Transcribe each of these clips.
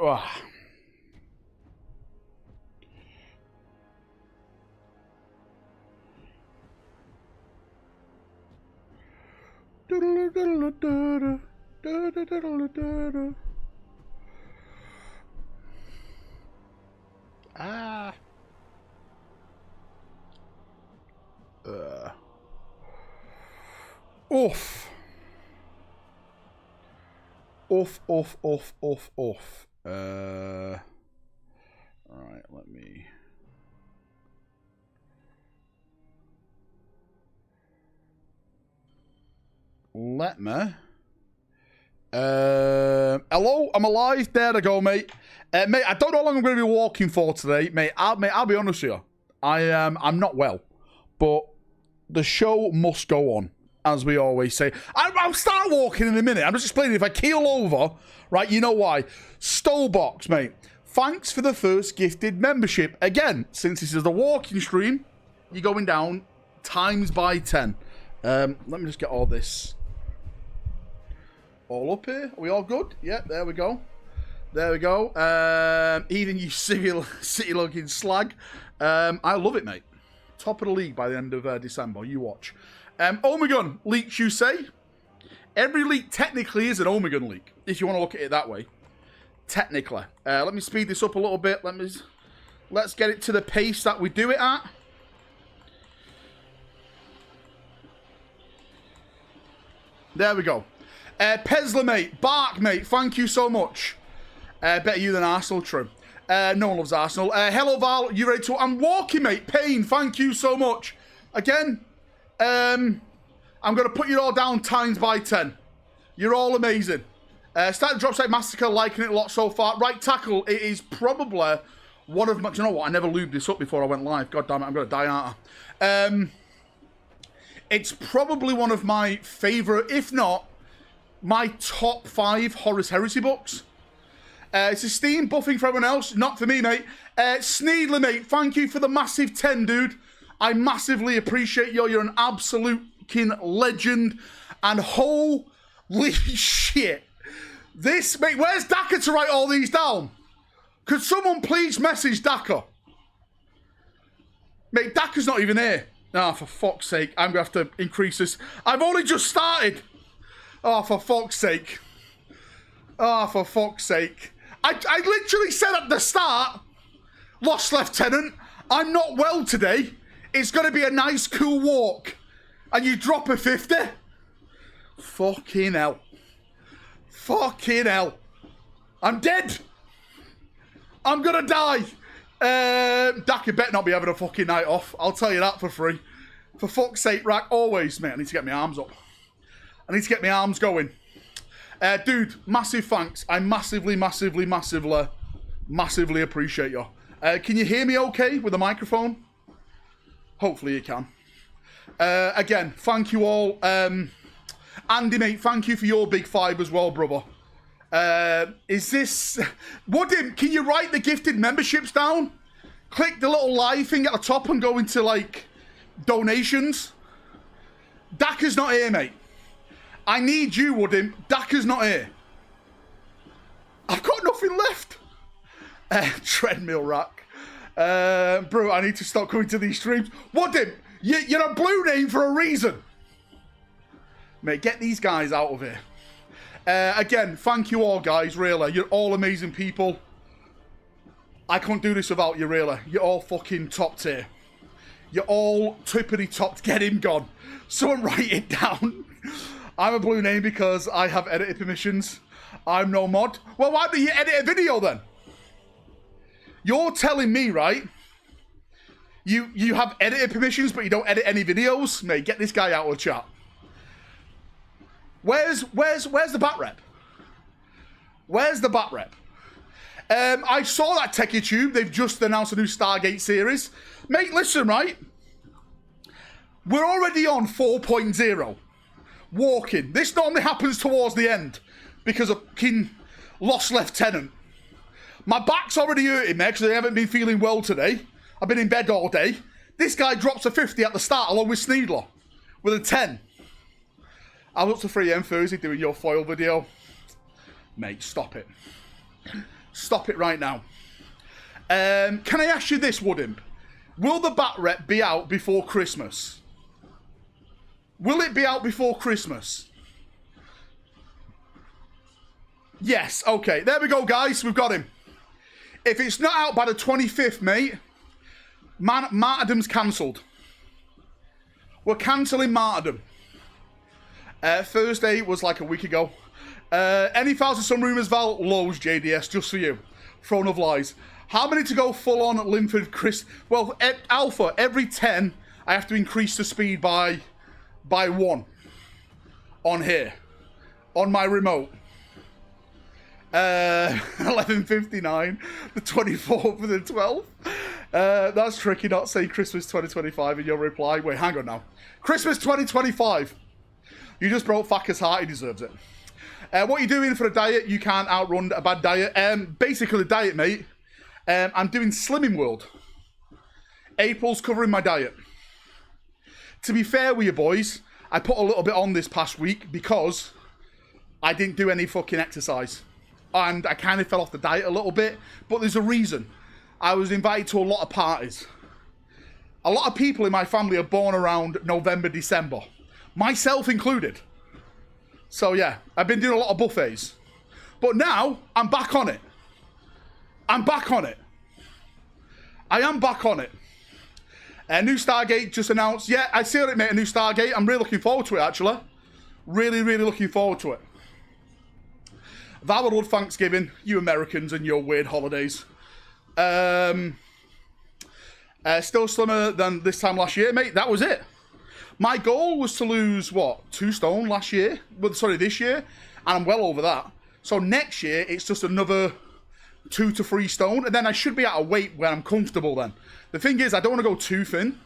Ugh. Ah. Oof. Oof. Alright, let me... hello, I'm alive. There I go, mate. Mate, I don't know how long I'm going to be walking for today, mate. I'll be honest with you. I'm not well, but the show must go on, as we always say. I'll start walking in a minute. I'm just explaining. If I keel over, right, you know why. Stowbox, mate. Thanks for the first gifted membership. Again, since this is the walking stream, you're going down times by 10. Let me just get all this all up here. Are we all good? Yeah, there we go. There we go. Even you city-looking slag. I love it, mate. Top of the league by the end of December. You watch. Omegon leaks, you say? Every leak technically is an Omegon leak, if you want to look at it that way. Technically. Let me speed this up a little bit. Let's get it to the pace that we do it at. There we go. Pesler, mate. Bark, mate. Thank you so much. Better you than Arsenal, true. No one loves Arsenal. Hello, Val. You ready to... I'm walking, mate. Pain. Thank you so much. Again, I'm going to put you all down times by 10. You're all amazing. Start the Drop Site Massacre. Liking it a lot so far. Right tackle. It is probably one of my... Do you know what? I never lubed this up before I went live. God damn it. I'm going to die, aren't I? It's probably one of my favourite, if not my top 5 Horus Heresy books. It's a Steam buffing for everyone else. Not for me, mate. Sneedler, mate. Thank you for the massive 10, dude. I massively appreciate you. You're an absolute fucking legend. And holy shit. This, mate, where's Daka to write all these down? Could someone please message Daka? Mate, Daka's not even here. Ah, for fuck's sake. I'm going to have to increase this. I've only just started. Oh, for fuck's sake. Oh, for fuck's sake. I literally said at the start, Lost Lieutenant, I'm not well today. It's going to be a nice, cool walk. And you drop a 50? Fucking hell. Fucking hell. I'm dead. I'm going to die. Daka better not be having a fucking night off. I'll tell you that for free. For fuck's sake, Rack, always, mate. I need to get my arms up. I need to get my arms going. Dude, massive thanks. I massively appreciate you. Can you hear me okay with the microphone? Hopefully you can. Again, thank you all. Andy, mate, thank you for your big 5 as well, brother. Is this... Woodim, can you write the gifted memberships down? Click the little live thing at the top and go into, like, donations. Daka's not here, mate. I need you, Woodim. Daka's not here. I've got nothing left. Treadmill rack. Bro, I need to stop coming to these streams. Woodim, you're a blue name for a reason. Mate, get these guys out of here. Again, thank you all, guys, really. You're all amazing people. I couldn't do this without you, really. You're all fucking top tier. You're all tippity top. Get him gone. Someone write it down. I'm a blue name because I have editor permissions. I'm no mod. Well, why don't you edit a video then? You're telling me, right? You have editor permissions, but you don't edit any videos? Mate, get this guy out of the chat. Where's the bat rep? Where's the bat rep? I saw that TechieTube. They've just announced a new Stargate series. Mate, listen, right? We're already on 4.0. Walking. This normally happens towards the end because of fucking Lost Lieutenant. My back's already hurting me because I haven't been feeling well today. I've been in bed all day. This guy drops a 50 at the start along with Sneedler with a 10. I was up to 3M Thursday doing your foil video. Mate, stop it. Stop it right now. Can I ask you this, Woodimp? Will the Bat Rep be out before Christmas? Will it be out before Christmas? Yes, okay. There we go, guys. We've got him. If it's not out by the 25th, mate, martyrdom's cancelled. We're cancelling martyrdom. Thursday was like a week ago. Any files of some rumours, Val? Lows, JDS, just for you. Throne of Lies. How many to go full on at Linford, Chris? Well, Alpha, every 10, I have to increase the speed by 1 on here, on my remote. 11:59, the 24th and the 12th. That's tricky, not saying Christmas 2025 in your reply. Wait, hang on now. Christmas 2025. You just broke Thacker's heart, he deserves it. What are you doing for a diet? You can't outrun a bad diet. Basically, the diet, mate, I'm doing Slimming World. April's covering my diet. To be fair with you boys, I put a little bit on this past week because I didn't do any fucking exercise. And I kind of fell off the diet a little bit, but there's a reason. I was invited to a lot of parties. A lot of people in my family are born around November, December. Myself included. So yeah, I've been doing a lot of buffets. But now, I'm back on it. I'm back on it. I am back on it. New Stargate just announced. Yeah, I see it, mate, a new Stargate. I'm really looking forward to it, actually. Really, really looking forward to it. Valor Thanksgiving, you Americans and your weird holidays. Still slimmer than this time last year, mate. That was it. My goal was to lose, what, 2 stone last year? Well, sorry, this year. And I'm well over that. So next year, it's just another 2 to 3 stone. And then I should be at a weight where I'm comfortable then. The thing is, I don't want to go too thin.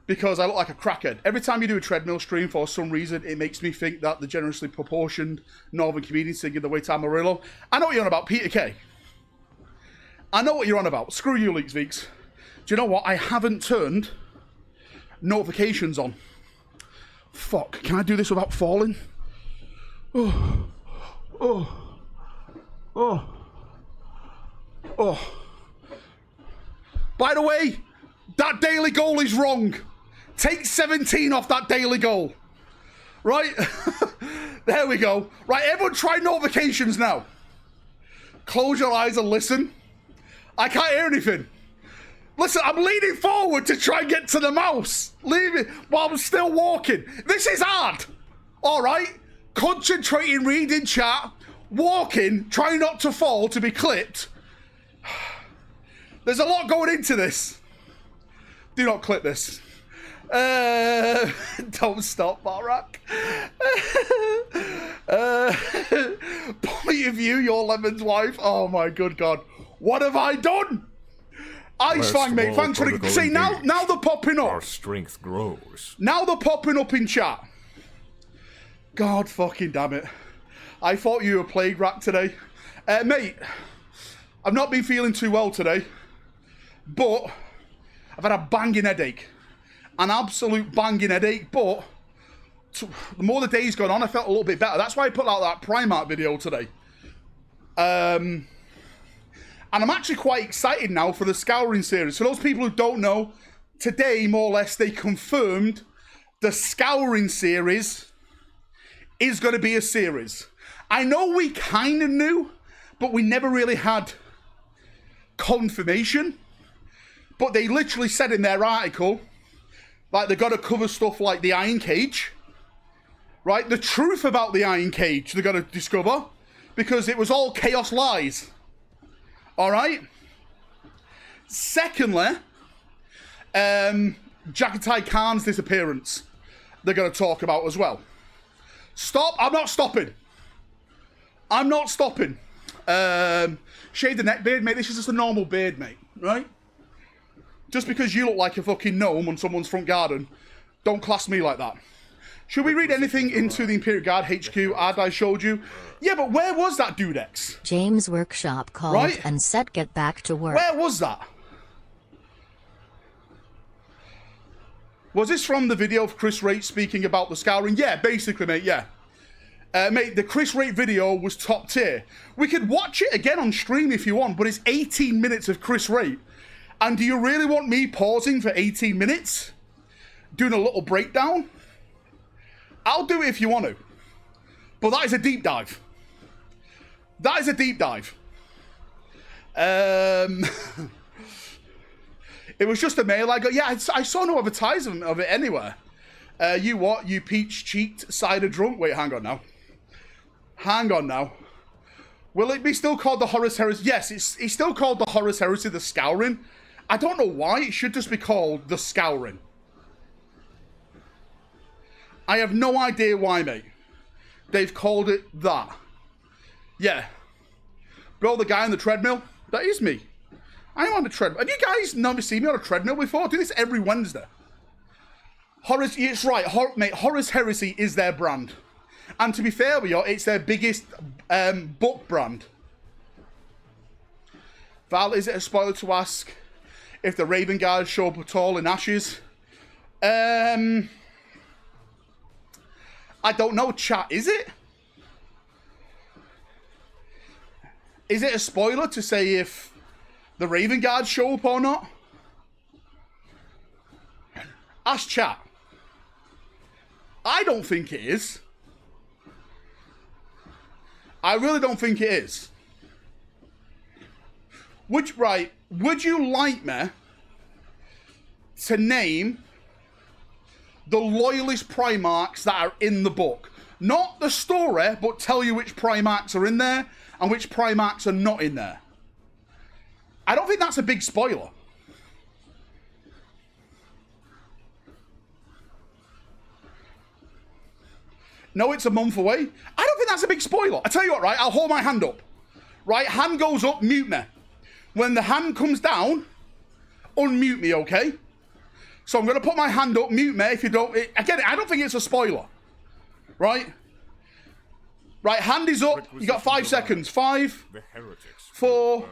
Because I look like a crackhead. Every time you do a treadmill stream, for some reason, it makes me think that the generously proportioned Northern comedian singing the way to Amarillo. I know what you're on about, Peter Kay. I know what you're on about. Screw you, Leaks Veeks. Do you know what? I haven't turned notifications on. Fuck. Can I do this without falling? Oh. Oh. Oh. Oh. By the way, that daily goal is wrong. Take 17 off that daily goal. Right? There we go. Right, everyone try notifications now. Close your eyes and listen. I can't hear anything. Listen, I'm leaning forward to try and get to the mouse. Leave it while I'm still walking. This is hard. All right? Concentrating, reading chat, walking, trying not to fall to be clipped. There's a lot going into this. Do not clip this. Don't stop, Valrak. Point of view, your Lemon's wife. Oh my good God. What have I done? Ice Fang, mate. Thanks for the... See, now they're popping up. Our strength grows. Now they're popping up in chat. God fucking damn it. I thought you were plague rat today. Mate, I've not been feeling too well today. But I've had a banging headache. An absolute banging headache. But the more the day's gone on, I felt a little bit better. That's why I put out that Primarch video today. And I'm actually quite excited now for the Scouring series. For those people who don't know, today, more or less, they confirmed the Scouring series is going to be a series. I know we kind of knew, but we never really had confirmation. But they literally said in their article, like, they've got to cover stuff like the Iron Cage, right? The truth about the Iron Cage they've got to discover, because it was all chaos lies. All right? Secondly, Jagatai Khan's disappearance they're going to talk about as well. Stop. I'm not stopping. I'm not stopping. Shave the neck beard, mate. This is just a normal beard, mate. Right? Just because you look like a fucking gnome on someone's front garden, don't class me like that. Should we read anything into the Imperial Guard HQ ad I showed you? Yeah, but where was that Dudex? James Workshop called right? And said get back to work. Where was that? Was this from the video of Chris Rate speaking about the Scouring? Yeah, basically, mate, yeah. Mate, the Chris Rate video was top tier. We could watch it again on stream if you want, but it's 18 minutes of Chris Rate. And do you really want me pausing for 18 minutes? Doing a little breakdown? I'll do it if you want to. But that is a deep dive. That is a deep dive. It was just a mail I got. Yeah, I saw no advertisement of it anywhere. You what? You peach-cheeked cider drunk? Wait, hang on now. Hang on now. Will it be still called the Horus Heresy? Yes, it's still called the Horus Heresy, the Scouring. I don't know why. It should just be called the Scouring. I have no idea why, mate. They've called it that. Yeah. Bro, the guy on the treadmill? That is me. I'm on the treadmill. Have you guys never seen me on a treadmill before? I do this every Wednesday. Horus, it's right, mate. Horus Heresy is their brand. And to be fair with you, it's their biggest book brand. Val, is it a spoiler to ask if the Raven Guards show up at all in Ashes? I don't know, chat. Is it? Is it a spoiler to say if the Raven Guards show up or not? Ask chat. I don't think it is. I really don't think it is. Would you like me to name the loyalist Primarchs that are in the book? Not the story, but tell you which Primarchs are in there and which Primarchs are not in there. I don't think that's a big spoiler. No, it's a month away. I don't think that's a big spoiler. I tell you what, right? I'll hold my hand up. Right? Hand goes up, mute me. When the hand comes down, unmute me, okay? So I'm going to put my hand up, mute me if you don't... Again, I don't think it's a spoiler. Right? Right, hand is up. You got 5 seconds. 5, 4,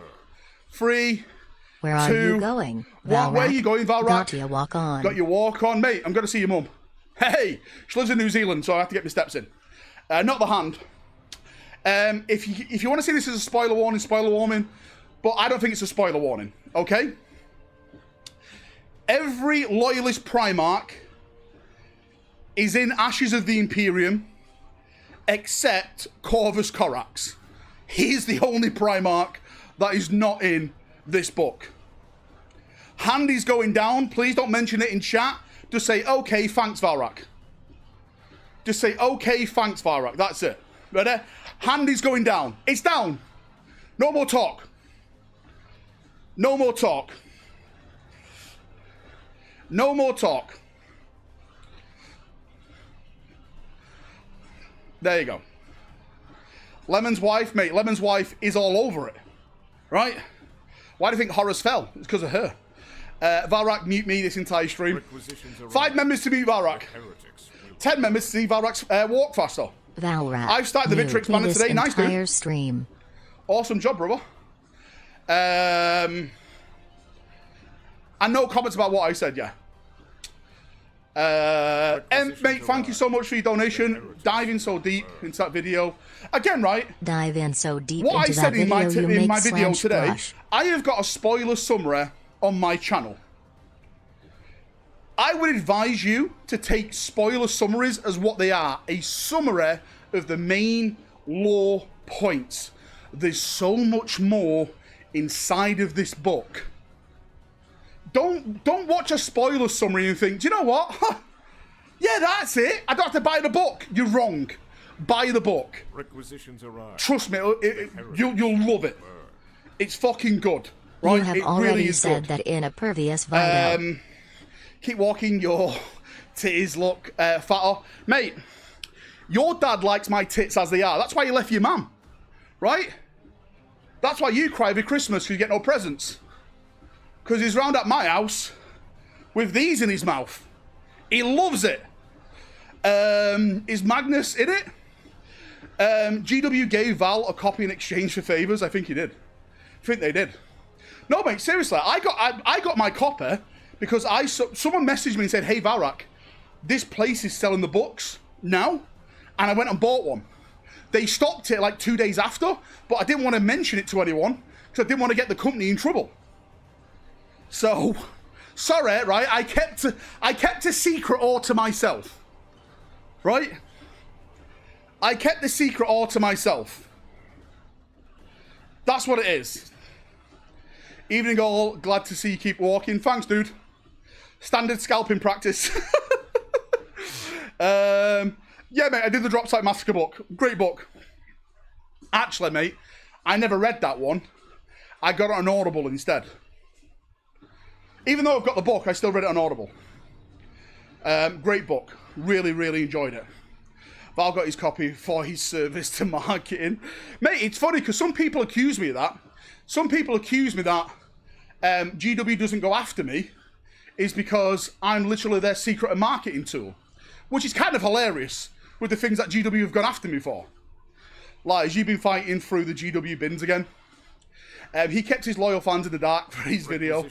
3, Where are 2, you going, 1. Where are you going, Valrak? Got your walk on. Got your walk on, mate. I'm going to see your mum. Hey, she lives in New Zealand, so I have to get my steps in. Not the hand. If you want to see this as a spoiler warning, but I don't think it's a spoiler warning, okay? Every loyalist Primarch is in Ashes of the Imperium, except Corvus Corax. He's the only Primarch that is not in this book. Hand is going down. Please don't mention it in chat. Just say, okay, thanks, Valrak. Just say, okay, thanks, Valrak. That's it. Ready? Hand is going down. It's down. No more talk. No more talk. No more talk. There you go. Lemon's wife, mate. Lemon's wife is all over it. Right? Why do you think Horus fell? It's because of her. Valrak, mute me this entire stream. 5 members to mute Valrak. 10 members to see Valrak's walk faster. Valrak, I've started the Victrix banner today. Nice, dude. Stream. Awesome job, brother. And no comments about what I said, yeah. Mate, thank you so much for your donation. Diving so deep into that video. Again, right? Dive in so deep what into I said that in my video video today, I have got a spoiler summary on my channel. I would advise you to take spoiler summaries as what they are. A summary of the main lore points. There's so much more inside of this book. Don't watch a spoiler summary and think, do you know what? Huh, yeah, that's it. I don't have to buy the book. You're wrong. Buy the book. Requisitions arrive. Trust me, you'll love it. It's fucking good. Right? You have already said that in a previous video. Keep walking, your titties look fatter. Mate, your dad likes my tits as they are. That's why you left your mum. Right? That's why you cry every Christmas because you get no presents. Because he's round at my house with these in his mouth. He loves it. Is Magnus in it? GW gave Val a copy in exchange for favours. I think he did. I think they did. No, mate, seriously. I got my copy because someone messaged me and said, hey, Valrak, this place is selling the books now. And I went and bought one. They stopped it like 2 days after, but I didn't want to mention it to anyone because I didn't want to get the company in trouble. So, sorry, right? I kept a secret all to myself, right? I kept the secret all to myself. That's what it is. Evening all, glad to see you keep walking. Thanks, dude. Standard scalping practice. Yeah, mate, I did the Drop Site Massacre book. Great book. Actually, mate, I never read that one. I got it on Audible instead. Even though I've got the book, I still read it on Audible. Great book. Really, really enjoyed it. Val got his copy for his service to marketing. Mate, it's funny because some people accuse me of that. Some people accuse me that GW doesn't go after me is because I'm literally their secret marketing tool. Which is kind of hilarious with the things that GW have gone after me for. Like, you've been fighting through the GW bins again. He kept his loyal fans in the dark for his video.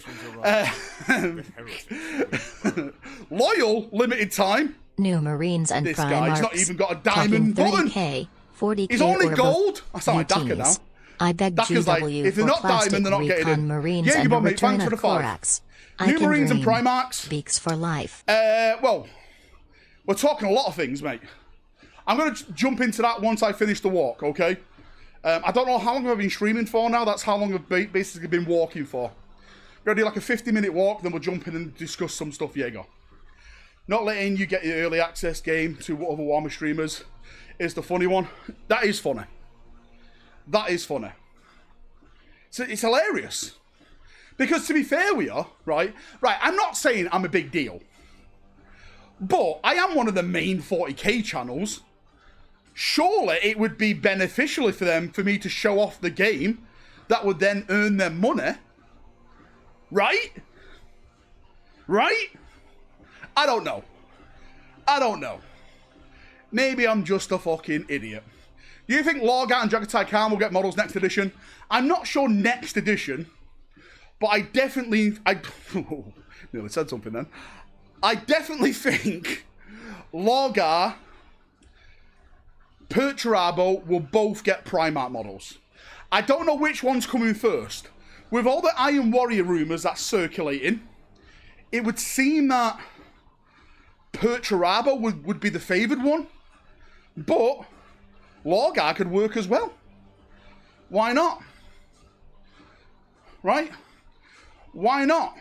Loyal, limited time. New Marines and this Primarchs. Guy, he's not even got a diamond button. 30K, 40K he's only or gold. I sound like Daka now. I beg Daka's GW like, if they're for not plastic diamond, they're not getting in. Marines Yeah, you and bought, a mate. return Thanks for of the 5. Korax. New Marines and Primarchs. Beaks for life. Well, we're talking a lot of things, mate. I'm going to jump into that once I finish the walk, okay? I don't know how long I've been streaming for now. That's how long I've basically been walking for. We're going to do like a 50-minute walk, then we'll jump in and discuss some stuff, Jaeger. Not letting you get your early access game to other Warhammer streamers is the funny one. That is funny. That is funny. So it's hilarious. Because to be fair with you, right, I'm not saying I'm a big deal. But I am one of the main 40k channels. Surely it would be beneficial for me to show off the game that would then earn them money. Right? Right? I don't know. I don't know. Maybe I'm just a fucking idiot. Do you think Lorgat and Jagatai Khan will get models next edition? I'm not sure next edition, but I nearly said something then. I definitely think Lorgar, Perturabo will both get Primarch models. I don't know which one's coming first. With all the Iron Warrior rumours that's circulating, it would seem that Perturabo would be the favoured one. But Lorgar could work as well. Why not? Right? Why not?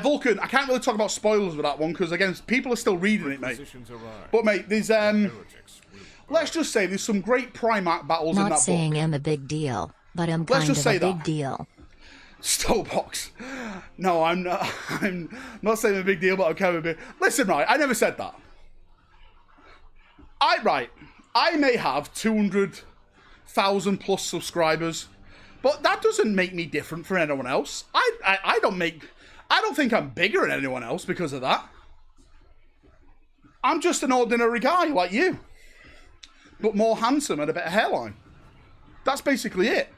Vulcan, I can't really talk about spoilers with that one because, again, people are still reading it, mate. But, mate, there's, let's just say there's some great Primarch battles in that book. Not saying I'm a big deal, but I'm kind of a big deal. Stowbox. No, I'm not saying I'm a big deal, but I'm kind of a big... Listen, right, I never said that. I may have 200,000 plus subscribers, but that doesn't make me different from anyone else. I don't think I'm bigger than anyone else because of that. I'm just an ordinary guy like you, but more handsome and a better hairline. That's basically it.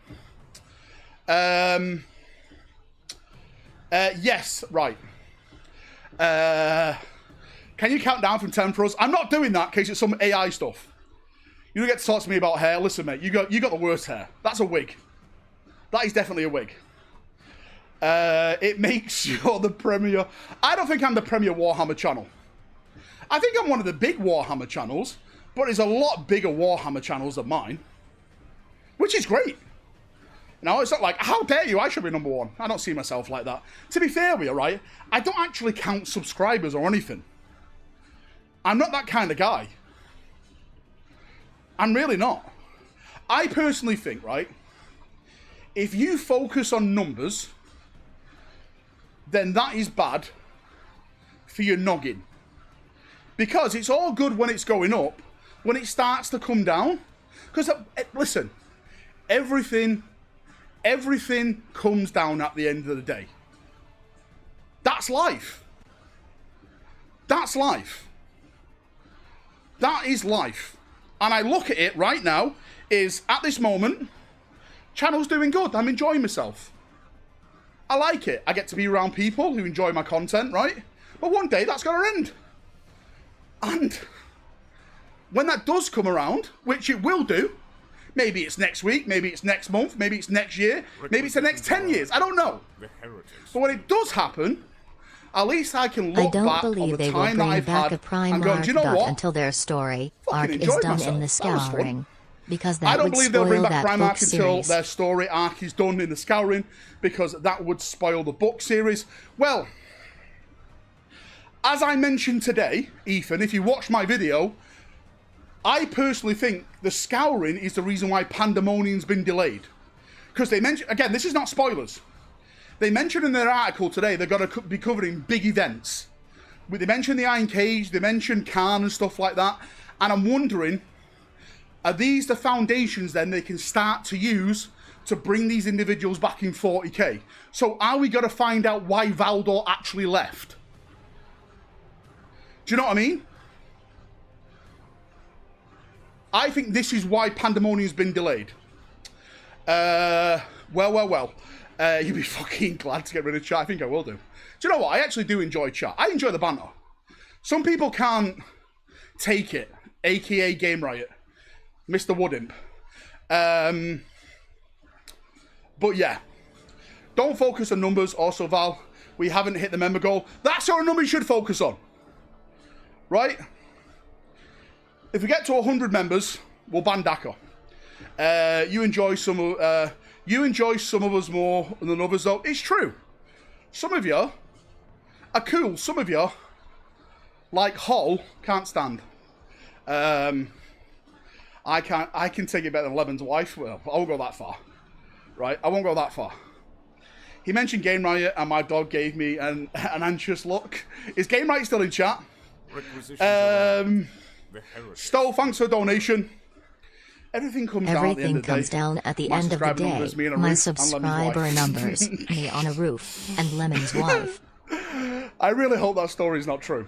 Yes, right. Can you count down from 10 for us? I'm not doing that in case it's some AI stuff. You don't get to talk to me about hair. Listen, mate, you got the worst hair. That's a wig. That is definitely a wig. It makes you the premier. I don't think I'm the premier Warhammer channel. I think I'm one of the big Warhammer channels, but there's a lot bigger Warhammer channels than mine, which is great. Now, it's not like, how dare you, I should be number one. I don't see myself like that. To be fair with you, right, I don't actually count subscribers or anything. I'm not that kind of guy. I'm really not. I personally think, right, if you focus on numbers, then that is bad for your noggin. Because it's all good when it's going up. When it starts to come down, because, listen, everything comes down at the end of the day. That's life. That's life. That is life. And I look at it right now, is at this moment, channel's doing good. I'm enjoying myself. I like it. I get to be around people who enjoy my content, right? But one day that's got to end. And when that does come around, which it will do, maybe it's next week, maybe it's next month, maybe it's next year, maybe it's the next 10 years, I don't know. But when it does happen, at least I can look back on the time that I've had and go, do you know what? Until their story arc is done in the Scouring. Because that I don't would believe they'll bring spoil back that Primarchs book until series. their story arc is done in the Scouring, because that would spoil the book series. Well, as I mentioned today, Ethan, if you watched my video, I personally think the Scouring is the reason why Pandemonium's been delayed. Because they mentioned, again, this is not spoilers. They mentioned in their article today they're going to be covering big events. They mentioned the Iron Cage, they mentioned Khan and stuff like that. And I'm wondering, are these the foundations then they can start to use to bring these individuals back in 40k? So are we going to find out why Valdor actually left? Do you know what I mean? I think this is why Pandemonium's been delayed. Well. You'd be fucking glad to get rid of chat. I think I will do. Do you know what? I actually do enjoy chat. I enjoy the banter. Some people can't take it, aka Game Riot, Mr. Woodimp. But yeah, don't focus on numbers. Also, Val, we haven't hit the member goal. That's our number you should focus on, right? If we get to 100 members, we'll ban Daka. You enjoy some of us more than others, though. It's true. Some of you are cool. Some of you, like Hall, can't stand. I can take it better than Lemon's wife. Well, I won't go that far. Right? I won't go that far. He mentioned Game Riot, and my dog gave me an anxious look. Is Game Riot still in chat? Stowe, thanks for the donation. Everything comes down at the end of the day. Everything comes down at the end of the day. My subscriber numbers, me on a roof, and Lemon's wife. I really hope that story is not true.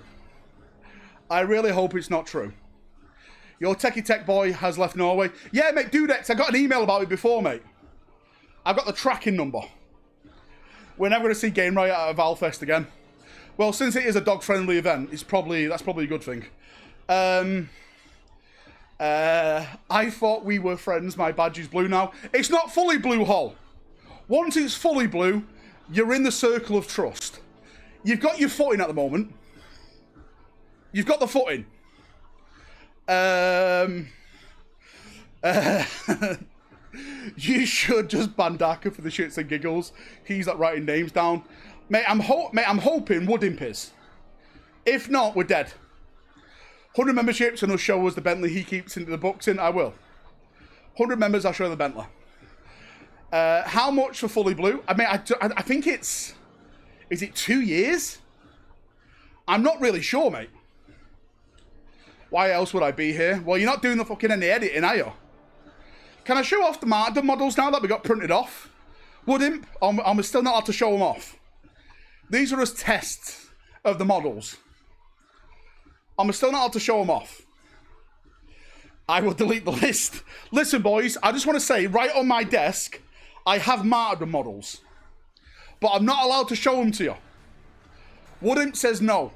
I really hope it's not true. Your techie tech boy has left Norway. Yeah, mate, Dudex, I got an email about it before, mate. I've got the tracking number. We're never going to see Game Riot at a Valfest again. Well, since it is a dog-friendly event, that's probably a good thing. I thought we were friends. My badge is blue now. It's not fully blue, Hall. Once it's fully blue, you're in the circle of trust. You've got your footing at the moment. You've got the footing. You should just ban Daka for the shits and giggles. He's not writing names down. Mate, I'm hoping Woodimp is. If not, we're dead. 100 memberships and he'll show us the Bentley he keeps into the books in. I will. 100 members, I'll show the Bentley. How much for fully blue? I mean, I think it's... Is it 2 years? I'm not really sure, mate. Why else would I be here? Well, you're not doing the fucking any editing, are you? Can I show off the martyrdom models now that we got printed off? Woodimp, I'm still not allowed to show them off. These are just tests of the models. I'm still not allowed to show them off. I will delete the list. Listen, boys, I just want to say, right on my desk, I have martyrdom models. But I'm not allowed to show them to you. Woodimp says no.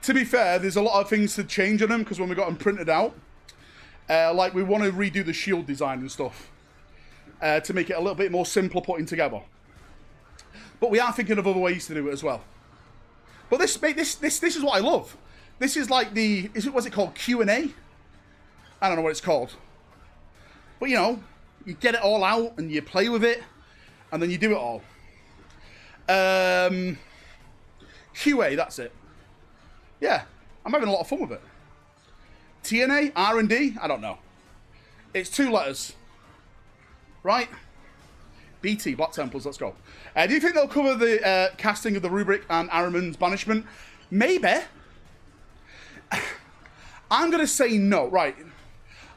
To be fair, there's a lot of things to change on them, because when we got them printed out, like we want to redo the shield design and stuff, to make it a little bit more simple putting together. But we are thinking of other ways to do it as well. But this is what I love. This is like what's it called? Q&A? I don't know what it's called. But you know, you get it all out and you play with it, and then you do it all. QA, that's it. Yeah, I'm having a lot of fun with it. TNA, R&D, I don't know. It's 2 letters. Right? BT, Black Templars, let's go. Do you think they'll cover the casting of the Rubric and Araman's banishment? Maybe. I'm going to say no. Right.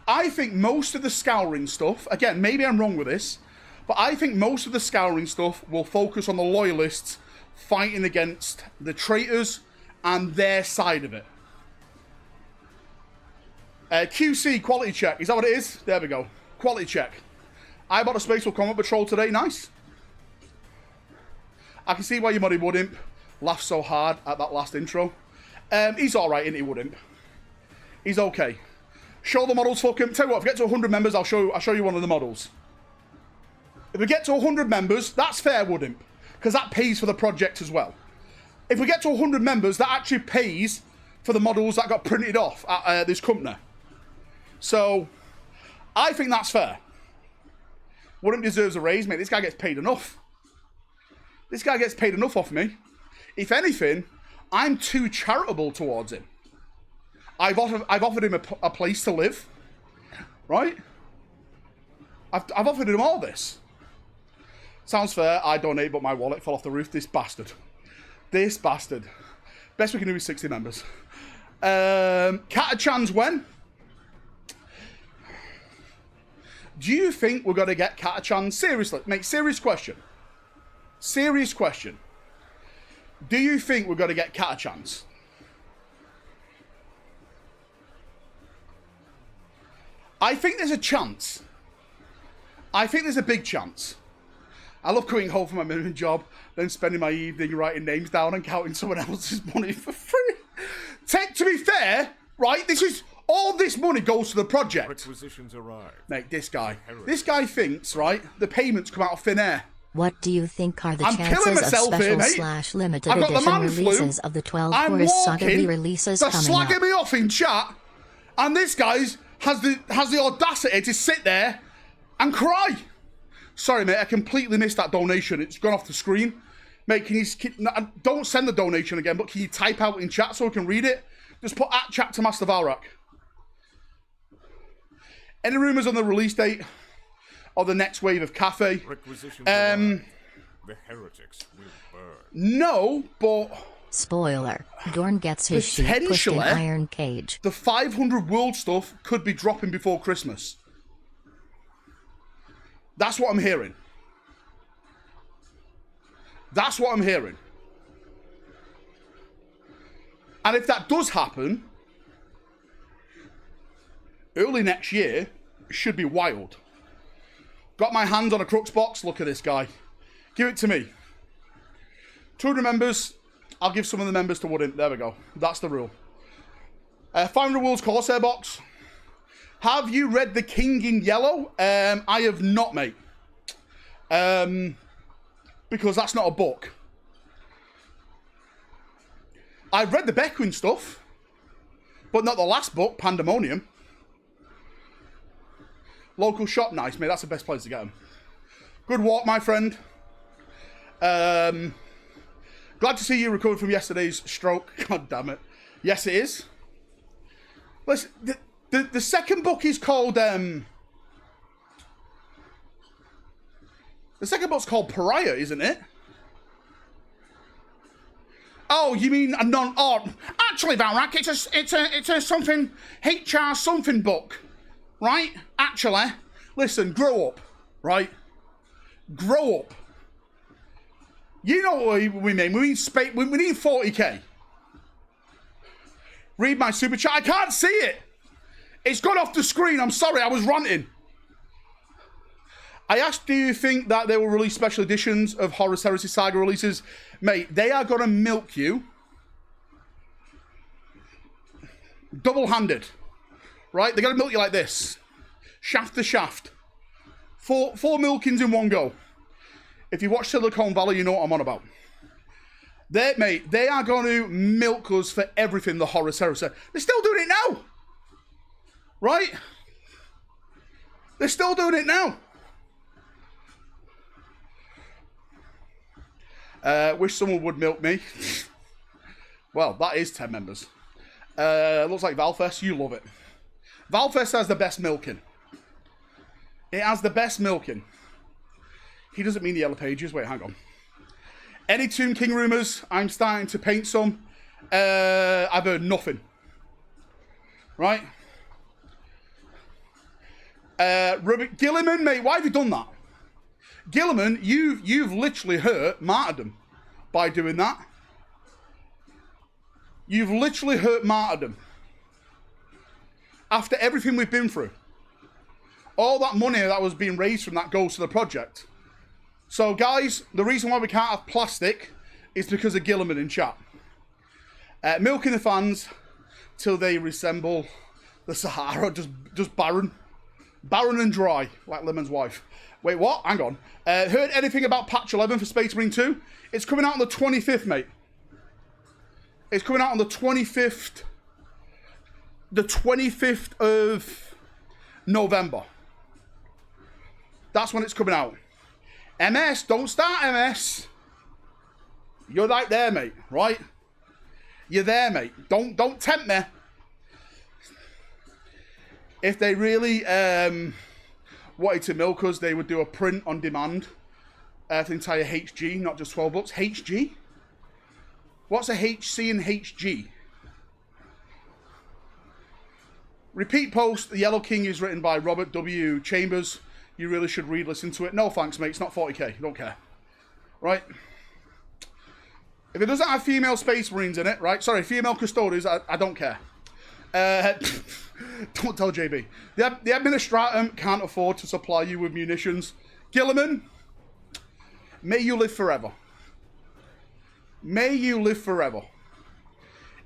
I think most of the Scouring stuff, again, maybe I'm wrong with this, but I think most of the Scouring stuff will focus on the Loyalists fighting against the traitors and their side of it. QC, quality check. Is that what it is? There we go. Quality check. I bought a Spacewalk Combat Patrol today. Nice. I can see why your buddy Woodimp laughed so hard at that last intro. He's alright, isn't he, Woodimp? He's okay. Show the models, fuck him. Tell you what, if we get to 100 members, I'll show you one of the models. If we get to 100 members, that's fair, wouldn't it? Because that pays for the project as well. If we get to 100 members, that actually pays for the models that got printed off at this company. So, I think that's fair. Wouldn't deserves a raise, mate. This guy gets paid enough. This guy gets paid enough off me. If anything, I'm too charitable towards him. I've offered him a place to live, right? I've offered him all this. Sounds fair. I donate, but my wallet fell off the roof. This bastard. This bastard. Best we can do is 60 members. Catachans when? Do you think we're going to get Catachans? Seriously, mate, serious question. Serious question. Do you think we're going to get Catachans? I think there's a chance. I think there's a big chance. I love coming home from my minimum job, then spending my evening writing names down and counting someone else's money for free. To be fair, right, this is... All this money goes to the project. Requisitions arrive. Mate, this guy thinks, right, the payments come out of thin air. What do you think are the chances of special / limited edition releases of the 12 Horus Saga re-releases coming up? They're slagging me off in chat, and this guy has the audacity to sit there and cry. Sorry, mate, I completely missed that donation. It's gone off the screen. Mate, don't send the donation again, but can you type out in chat so we can read it? Just put @ to Master Valrak. Any rumours on the release date of the next wave of Cafe? The heretics will burn. No, but... Spoiler. Dorn gets his sheep pushed in iron cage. The 500 world stuff could be dropping before Christmas. That's what I'm hearing. That's what I'm hearing. And if that does happen, early next year should be wild. Got my hands on a Crux box. Look at this guy. Give it to me. 200 members. I'll give some of the members to Wooden. There we go. That's the rule. 500 Worlds Corsair box. Have you read The King in Yellow? I have not, mate. Because that's not a book. I've read the Beckwin stuff, but not the last book, Pandemonium. Local shop, nice, mate. That's the best place to get them. Good walk, my friend. Glad to see you recovered from yesterday's stroke. God damn it. Yes, it is. Listen, the second book is called... the second book's called Pariah, isn't it? Oh, you mean a non... Oh, actually, Valrak, it's a something... HR something book. Right? Actually, listen, grow up. Right? Grow up. You know what we mean. We need 40k. Read my super chat. I can't see it. It's gone off the screen. I'm sorry, I was ranting. I asked, do you think that they will release special editions of Horus Heresy Saga releases? Mate, they are going to milk you. Double-handed. Right? They're going to milk you like this. Shaft to shaft. Four milkings in one go. If you watch Silicon Valley, you know what I'm on about. Mate, they are going to milk us for everything the Horus Heresy. They're still doing it now. Right? They're still doing it now. Wish someone would milk me. Well, that is 10 members. Looks like Valfest. You love it. Valfest has the best milking. It has the best milking. He doesn't mean the Yellow Pages. Wait, hang on. Any Tomb King rumours? I'm starting to paint some. I've heard nothing. Right? Gilliman, mate, why have you done that? Gilliman, you've literally hurt martyrdom by doing that. You've literally hurt martyrdom. After everything we've been through. All that money that was being raised from that goes to the project. So, guys, the reason why we can't have plastic is because of Gilliman in chat. Milking the fans till they resemble The Sahara, just barren. Barren and dry, like Lemon's wife. Wait, what? Hang on. Heard anything about patch 11 for Space Marine 2? It's coming out on the 25th, mate. It's coming out on the 25th. The 25th of November. That's when it's coming out. MS, don't start MS. You're right there, mate, right? You're there, mate. Don't tempt me. If they really wanted to milk us, they would do a print on demand for the entire HG, not just 12 bucks. HG? What's a HC and HG? Repeat post, The Yellow King is written by Robert W. Chambers. You really should listen to it. No thanks, mate. It's not 40k. Don't care. Right? If it doesn't have female Space Marines in it, right? Sorry, female custodians, I don't care. Don't tell JB. The Administratum can't afford to supply you with munitions. Gilliman, may you live forever. May you live forever.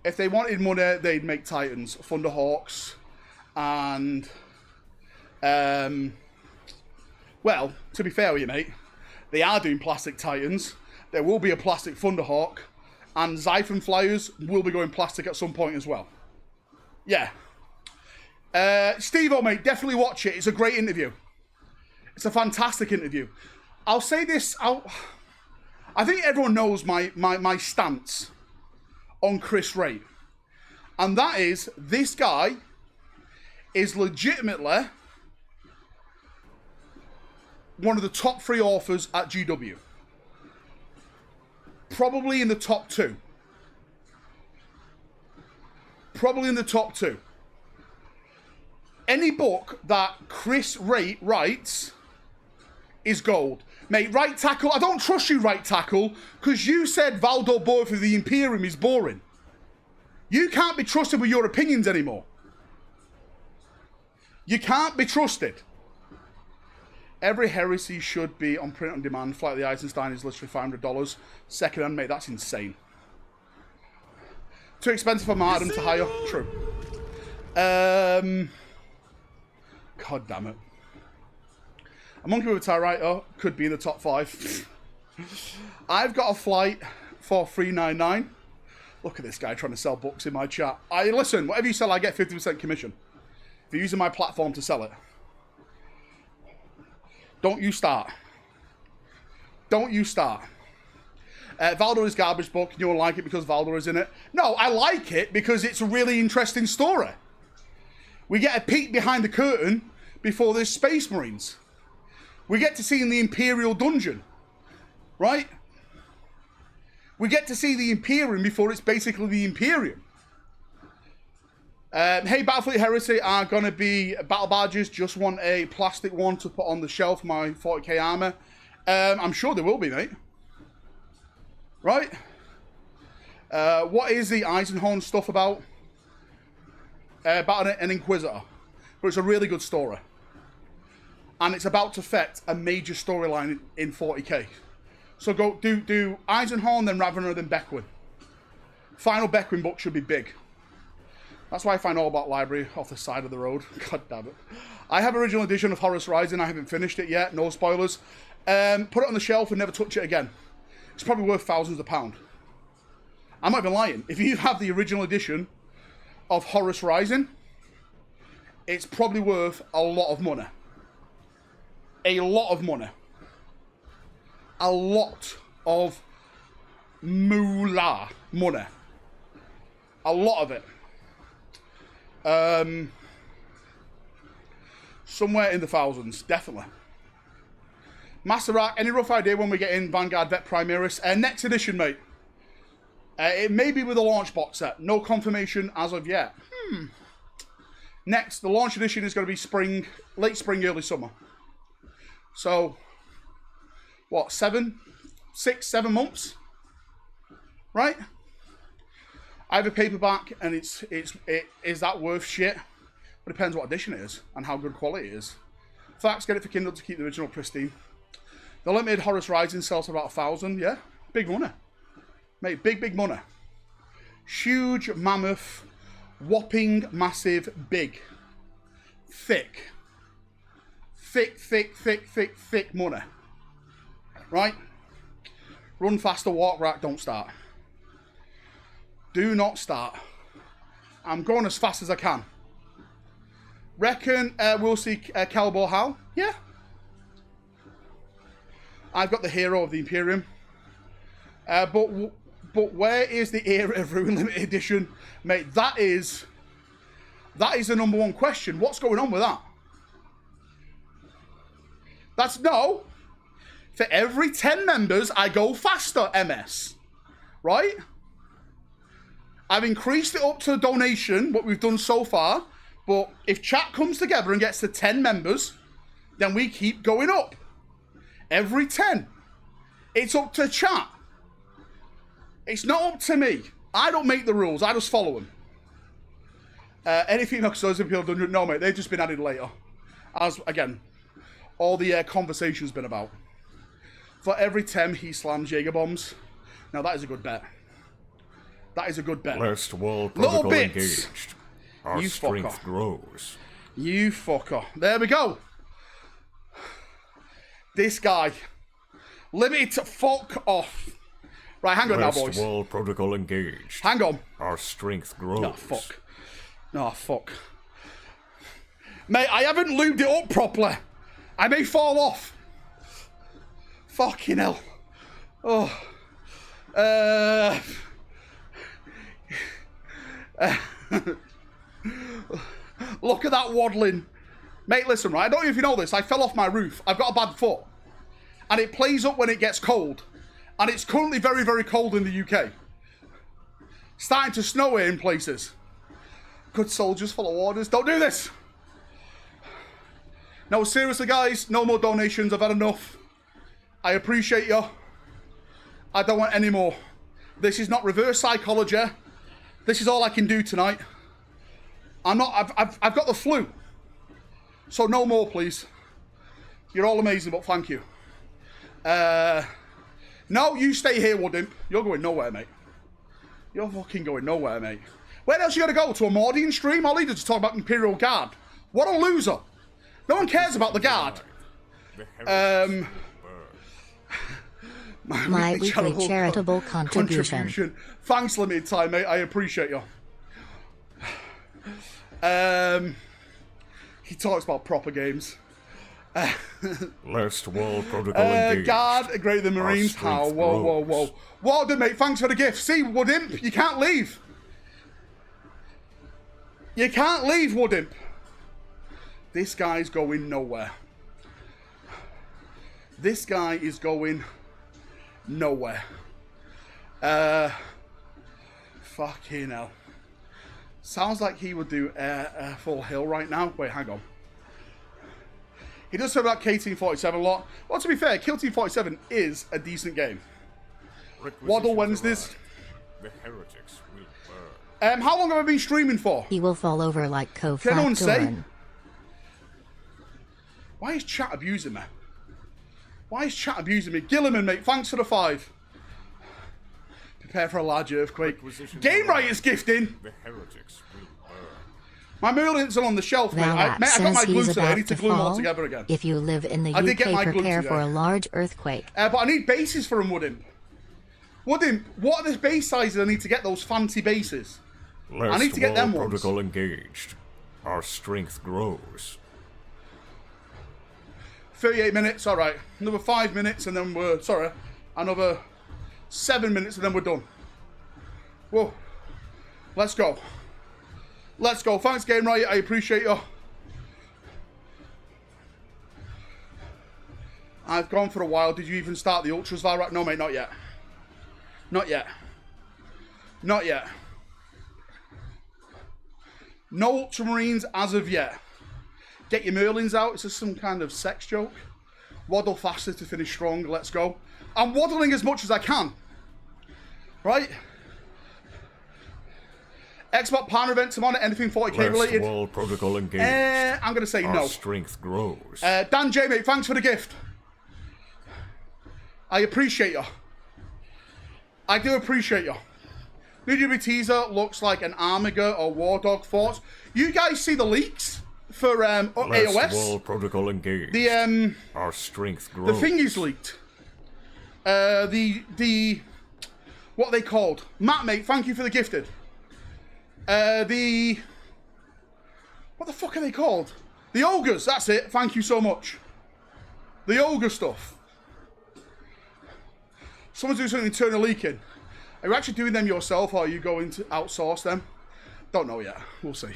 If they wanted money, they'd make Titans, Thunderhawks, and well, to be fair with you, mate, they are doing plastic Titans. There will be a plastic Thunderhawk, and Xiphon Flyers will be going plastic at some point as well. Yeah. Steve-O, mate, definitely watch it. It's a great interview. It's a fantastic interview. I'll say this. I think everyone knows my stance on Chris Wright. And that is, this guy is legitimately one of the top 3 authors at GW. Probably in the top 2. Probably in the top 2. Any book that Chris Wright writes is gold. Mate, right tackle, I don't trust you, right tackle, because you said Valdor Boy for the Imperium is boring. You can't be trusted with your opinions anymore. You can't be trusted. Every heresy should be on print on demand. Flight of the Eisenstein is literally $500. Second hand, mate, that's insane. Too expensive for Martin to hire. True. God damn it. A monkey with a typewriter could be in the top 5. I've got a flight for $399. Look at this guy trying to sell books in my chat. Listen, whatever you sell, I get 50% commission. If you're using my platform to sell it. Don't you start. Don't you start. Valdor is garbage book. You don't like it because Valdor is in it. No, I like it because it's a really interesting story. We get a peek behind the curtain before there's Space Marines. We get to see in the Imperial dungeon. Right? We get to see the Imperium before it's basically the Imperium. Hey, Battlefleet Heresy are going to be battle badges. Just want a plastic one to put on the shelf for my 40k armor. I'm sure there will be, mate. Right? What is the Eisenhorn stuff about? About an Inquisitor. But it's a really good story. And it's about to affect a major storyline in 40k. So go do Eisenhorn, then Ravener, then Beckwin. Final Beckwin book should be big. That's why I find All About Library off the side of the road. God damn it. I have original edition of Horus Rising. I haven't finished it yet. No spoilers. Put it on the shelf and never touch it again. It's probably worth thousands of pounds. I'm not even lying. If you have the original edition of Horus Rising, it's probably worth a lot of money. A lot of money. A lot of moolah money. A lot of it. Somewhere in the thousands, definitely. Master Rack, any rough idea when we get in Vanguard Vet Primaris? Next edition, mate. It may be with a launch box set. No confirmation as of yet. Next, the launch edition is going to be spring, late spring, early summer. So, what, 7 months? Right? I have a paperback, and is that worth shit? It depends what edition it is and how good quality it is. Facts, get it for Kindle to keep the original pristine. The limited Horus Rising sells for about 1,000. Yeah, big money, mate. Big money. Huge mammoth Whopping, massive, big. Thick. Thick money. Right? Run faster, walk right, don't start. Do not start. I'm going as fast as I can. Reckon we'll see Cowboy Hal? Yeah. I've got the hero of the Imperium. But where is the Era of Ruin Limited Edition? Mate, that is the number one question. What's going on with that? That's no. For every 10 members, I go faster, MS. Right? I've increased it up to a donation, what we've done so far. But if chat comes together and gets to 10 members, then we keep going up. Every 10. It's up to chat. It's not up to me. I don't make the rules. I just follow them. Any female custodians people done? No, mate. They've just been added later. As, again, all the conversation's been about. For every 10, he slams Jaeger bombs. Now, that is a good bet. That is a good bet. Last wall protocol engaged. Our You strength fucker. grows. You fucker. There we go. This guy. Limited to fuck off. Right, hang on now, boys. Last wall protocol engaged. Hang on. Our strength grows. No, fuck. No, fuck. Mate, I haven't lubed it up properly. I may fall off. Fucking hell. Oh. Look at that waddling. Mate, listen, right? I don't know if you know this. I fell off my roof. I've got a bad foot. And it plays up when it gets cold. And it's currently very, very cold in the UK. Starting to snow here in places. Good soldiers, follow orders. Don't do this. No, seriously, guys. No more donations. I've had enough. I appreciate you. I don't want any more. This is not reverse psychology. This is all I can do tonight. I've got the flu. So no more, please. You're all amazing, but thank you. No, you stay here, Woodimp. You're going nowhere, mate. You're fucking going nowhere, mate. Where else are you going to go? To a Mordian stream? All he does is talk about Imperial Guard. What a loser. No one cares about the Guard. My weekly charitable contribution. Thanks, Limited Time, mate. I appreciate you. He talks about proper games. Last wall protocol engaged. Guard, greater than Marines. How? Whoa. Warden, mate, thanks for the gift. See, Woodimp, you can't leave. You can't leave, Woodimp. This guy's going nowhere. This guy is going nowhere. Fucking hell. Sounds like he would do air full hill right now. Wait, hang on. He does talk about K-Team 47 a lot. Well, to be fair, Kill Team 47 is a decent game. Waddle Wednesdays. The heretics will burn. How long have I been streaming for? He will fall over like Can anyone say? Cofactorin. Why is chat abusing me? Why is chat abusing me? Gilliman, mate, thanks for the 5. Prepare for a large earthquake. Game Writers gifting. The heretics will burn. My Merlins are on the shelf, mate. Valrak Mate, I got my says glue he's today. I about need to to glue them all fall. together again. If you live in the I did get my UK, glue prepare today. for a large earthquake. But I need bases for him, Woodimp. Woodimp, what are the base sizes I need to get those fancy bases? Last I need to get them ones. protocol engaged. Our strength grows. 38 minutes, all right. Another 5 minutes and then we're... Sorry. Another 7 minutes and then we're done. Whoa. Let's go. Let's go. Thanks, Game Right. I appreciate you. I've gone for a while. Did you even start the Ultras, Valrak? No, mate, not yet. Not yet. Not yet. No Ultramarines as of yet. Get your Merlins out. It's just some kind of sex joke. Waddle faster to finish strong. Let's go. I'm waddling as much as I can. Right? Xbox partner event tomorrow. Anything 40k related? Last wall protocol engaged. I'm going to say Our no. strength grows. Dan J, mate, thanks for the gift. I appreciate you. I do appreciate you. New GB teaser looks like an Amiga or War Dog fort. You guys see the leaks for AOS? Wall protocol engaged. Our strength grows. The thing is leaked. The what are they called? Matt, mate, thank you for the gifted. What the fuck are they called? The ogres, that's it. Thank you so much. The ogre stuff. Someone's doing something internal leaking. Are you actually doing them yourself, or are you going to outsource them? Don't know yet. We'll see.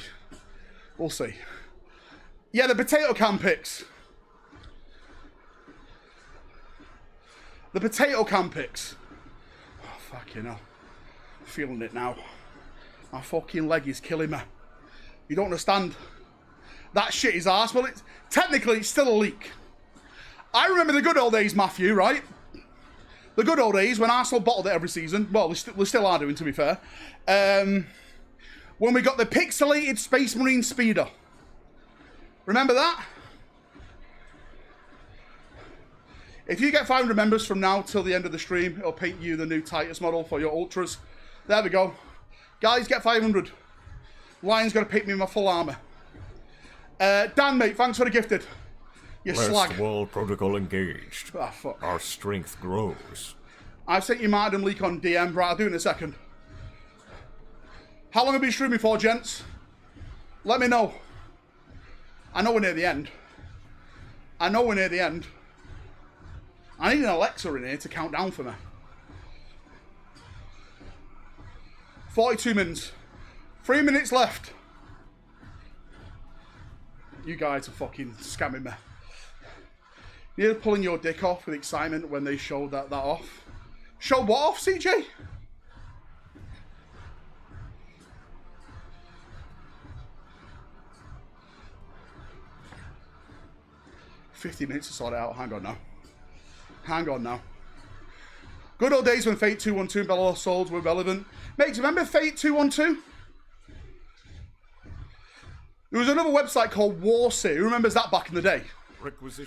We'll see. Yeah, the potato can picks. The potato can picks. Oh, fucking hell. I'm feeling it now. My fucking leg is killing me. You don't understand. That shit is arse. Well, technically, it's still a leak. I remember the good old days, Matthew, right? The good old days when Arsenal bottled it every season. Well, we still are doing, to be fair. When we got the pixelated Space Marine Speeder. Remember that? If you get 500 members from now till the end of the stream, it'll paint you the new Titus model for your Ultras. There we go. Guys, get 500. Lion's got to paint me my full armour. Dan, mate, thanks for the gifted. You slag. Wall protocol engaged. Ah, fuck. Our strength grows. I've sent you Martin leak on DM. Right, I'll do it in a second. How long have you been streaming for, gents? Let me know. I know we're near the end. I know we're near the end. I need an Alexa in here to count down for me. 42 minutes. 3 minutes left. You guys are fucking scamming me. You're pulling your dick off with excitement when they showed that off. Show what off, CJ? $50 minutes to sort it out. Hang on now. Hang on now. Good old days when Fate 212 and Battle of Souls were relevant. Mate, remember Fate 212? There was another website called Warseer. Who remembers that back in the day?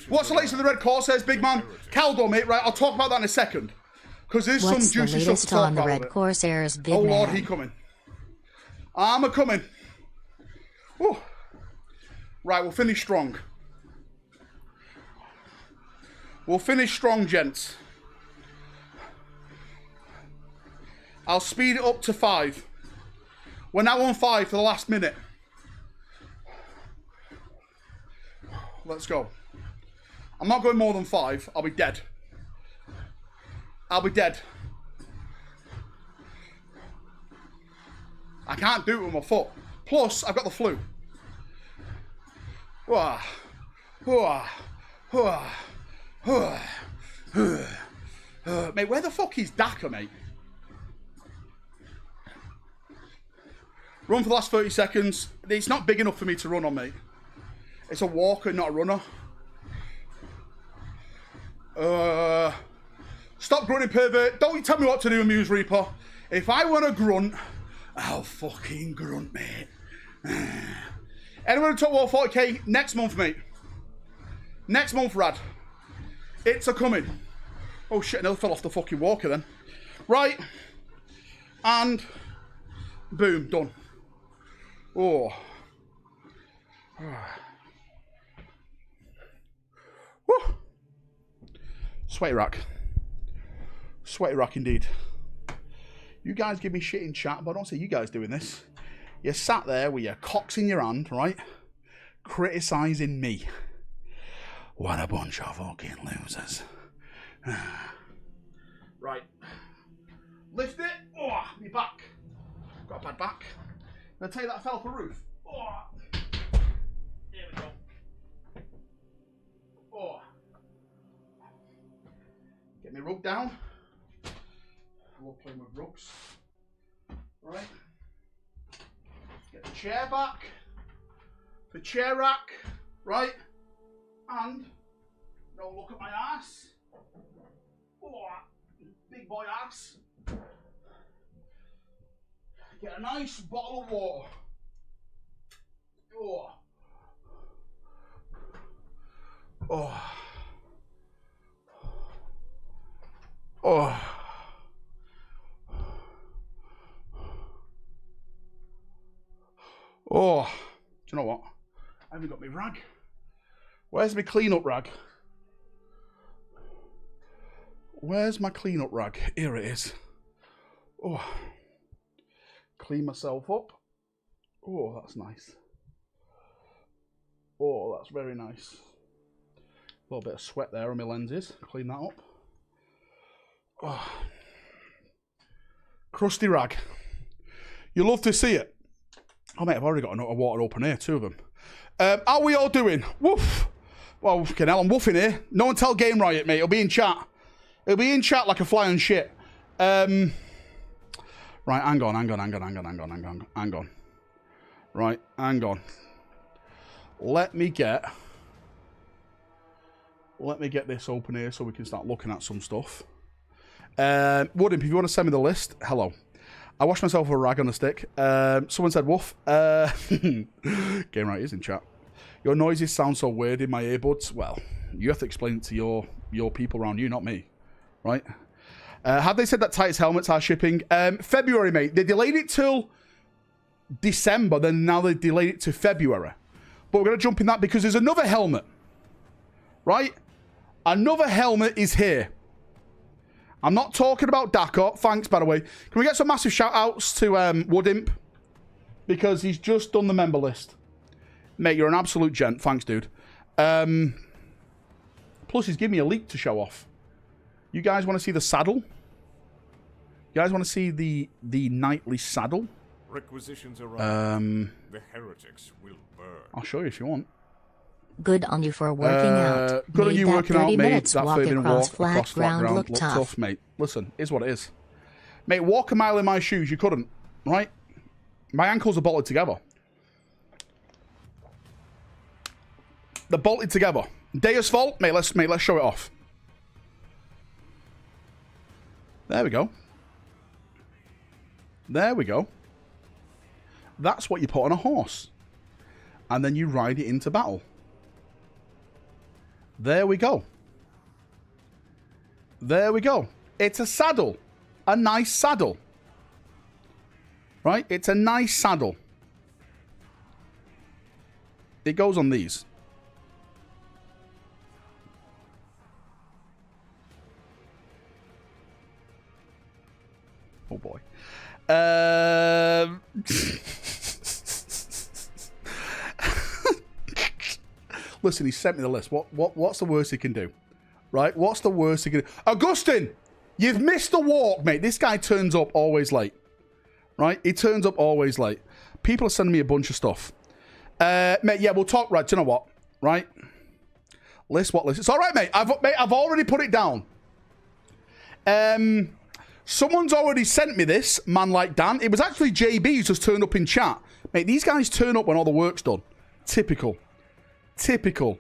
What's the latest of the Red Corsairs, big man? Caldo, mate, right? I'll talk about that in a second. Because there's some juicy stuff to talk about. What's the latest on the Red Corsairs, big man? Oh, Lord, he coming. I'm a-coming. Whew. Right, we'll finish strong. We'll finish strong, gents. I'll speed it up to 5. We're now on 5 for the last minute. Let's go. I'm not going more than 5. I'll be dead. I'll be dead. I can't do it with my foot. Plus, I've got the flu. Mate, where the fuck is Daka, mate? Run for the last 30 seconds. It's not big enough for me to run on, mate. It's a walker, not a runner. Stop grunting, pervert. Don't you tell me what to do, Muse Reaper. If I want to grunt, I'll fucking grunt, mate. Anyone in top wall 40k next month, mate. Next month, Rad. It's a coming. Oh shit, another fell off the fucking walker then. Right. And boom, done. Oh. Woo. Sweaty rack. Sweaty rack indeed. You guys give me shit in chat, but I don't see you guys doing this. You sat there with your cocks in your hand, right? Criticising me. What a bunch of fucking losers. Right. Lift it. Oh, me back. Got a bad back. I'm gonna tell you that I fell off the roof. Oh. Here we go. Oh. Get my rug down. I love playing with rugs. Right. Get the chair back. The chair rack. Right. And don't look at my ass. Oh, big boy ass. Get a nice bottle of water. Oh. Oh. Oh. Oh, do you know what? I haven't got my rag. Where's my clean-up rag? Where's my clean-up rag? Here it is. Oh, clean myself up. Oh, that's nice. Oh, that's very nice. A little bit of sweat there on my lenses. Clean that up. Oh. Crusty rag. You love to see it. Oh, mate, I've already got a water open here, 2 of them. How we all doing? Woof. Well, fucking hell, I'm woofing here. No one tell Game Riot, mate. It'll be in chat. It'll be in chat like a fly on shit. Right, hang on. Right, hang on. Let me get this open here so we can start looking at some stuff. Woodimp, if you want to send me the list, hello. I washed myself with a rag on a stick. Someone said woof. Game Right is in chat. Your noises sound so weird in my earbuds. Well, you have to explain it to your people around you, not me. Right? Have they said that Titus helmets are shipping? February, mate. They delayed it till December, then now they delayed it to February. But we're going to jump in that because there's another helmet. Right? Another helmet is here. I'm not talking about Dakar. Thanks, by the way. Can we get some massive shout-outs to Woodimp? Because he's just done the member list. Mate, you're an absolute gent. Thanks, dude. Plus, he's giving me a leak to show off. You guys want to see the saddle? You guys want to see the knightly saddle? Requisitions arrive. The heretics will burn. I'll show you if you want. Good on you for working out. Good on you working out, mate. That Walk 30-minute across walk flat across flat ground looked looked tough. tough, mate. Listen, is what it is. Mate, walk a mile in my shoes. You couldn't, right? My ankles are bolted together. They're bolted together. Deus fault, mate. Let's show it off. There we go. There we go. That's what you put on a horse. And then you ride it into battle. There we go. There we go. It's a saddle. A nice saddle. Right? It's a nice saddle. It goes on these. Oh boy. Listen, he sent me the list. What's the worst he can do? Right? What's the worst he can do? Augustine! You've missed the walk, mate. This guy turns up always late. Right? He turns up always late. People are sending me a bunch of stuff. Mate, yeah, we'll talk. Right, do you know what? Right? List, what list? It's all right, mate. I've already put it down. Someone's already sent me this, man like Dan. It was actually JB who just turned up in chat. Mate, these guys turn up when all the work's done. Typical. Typical.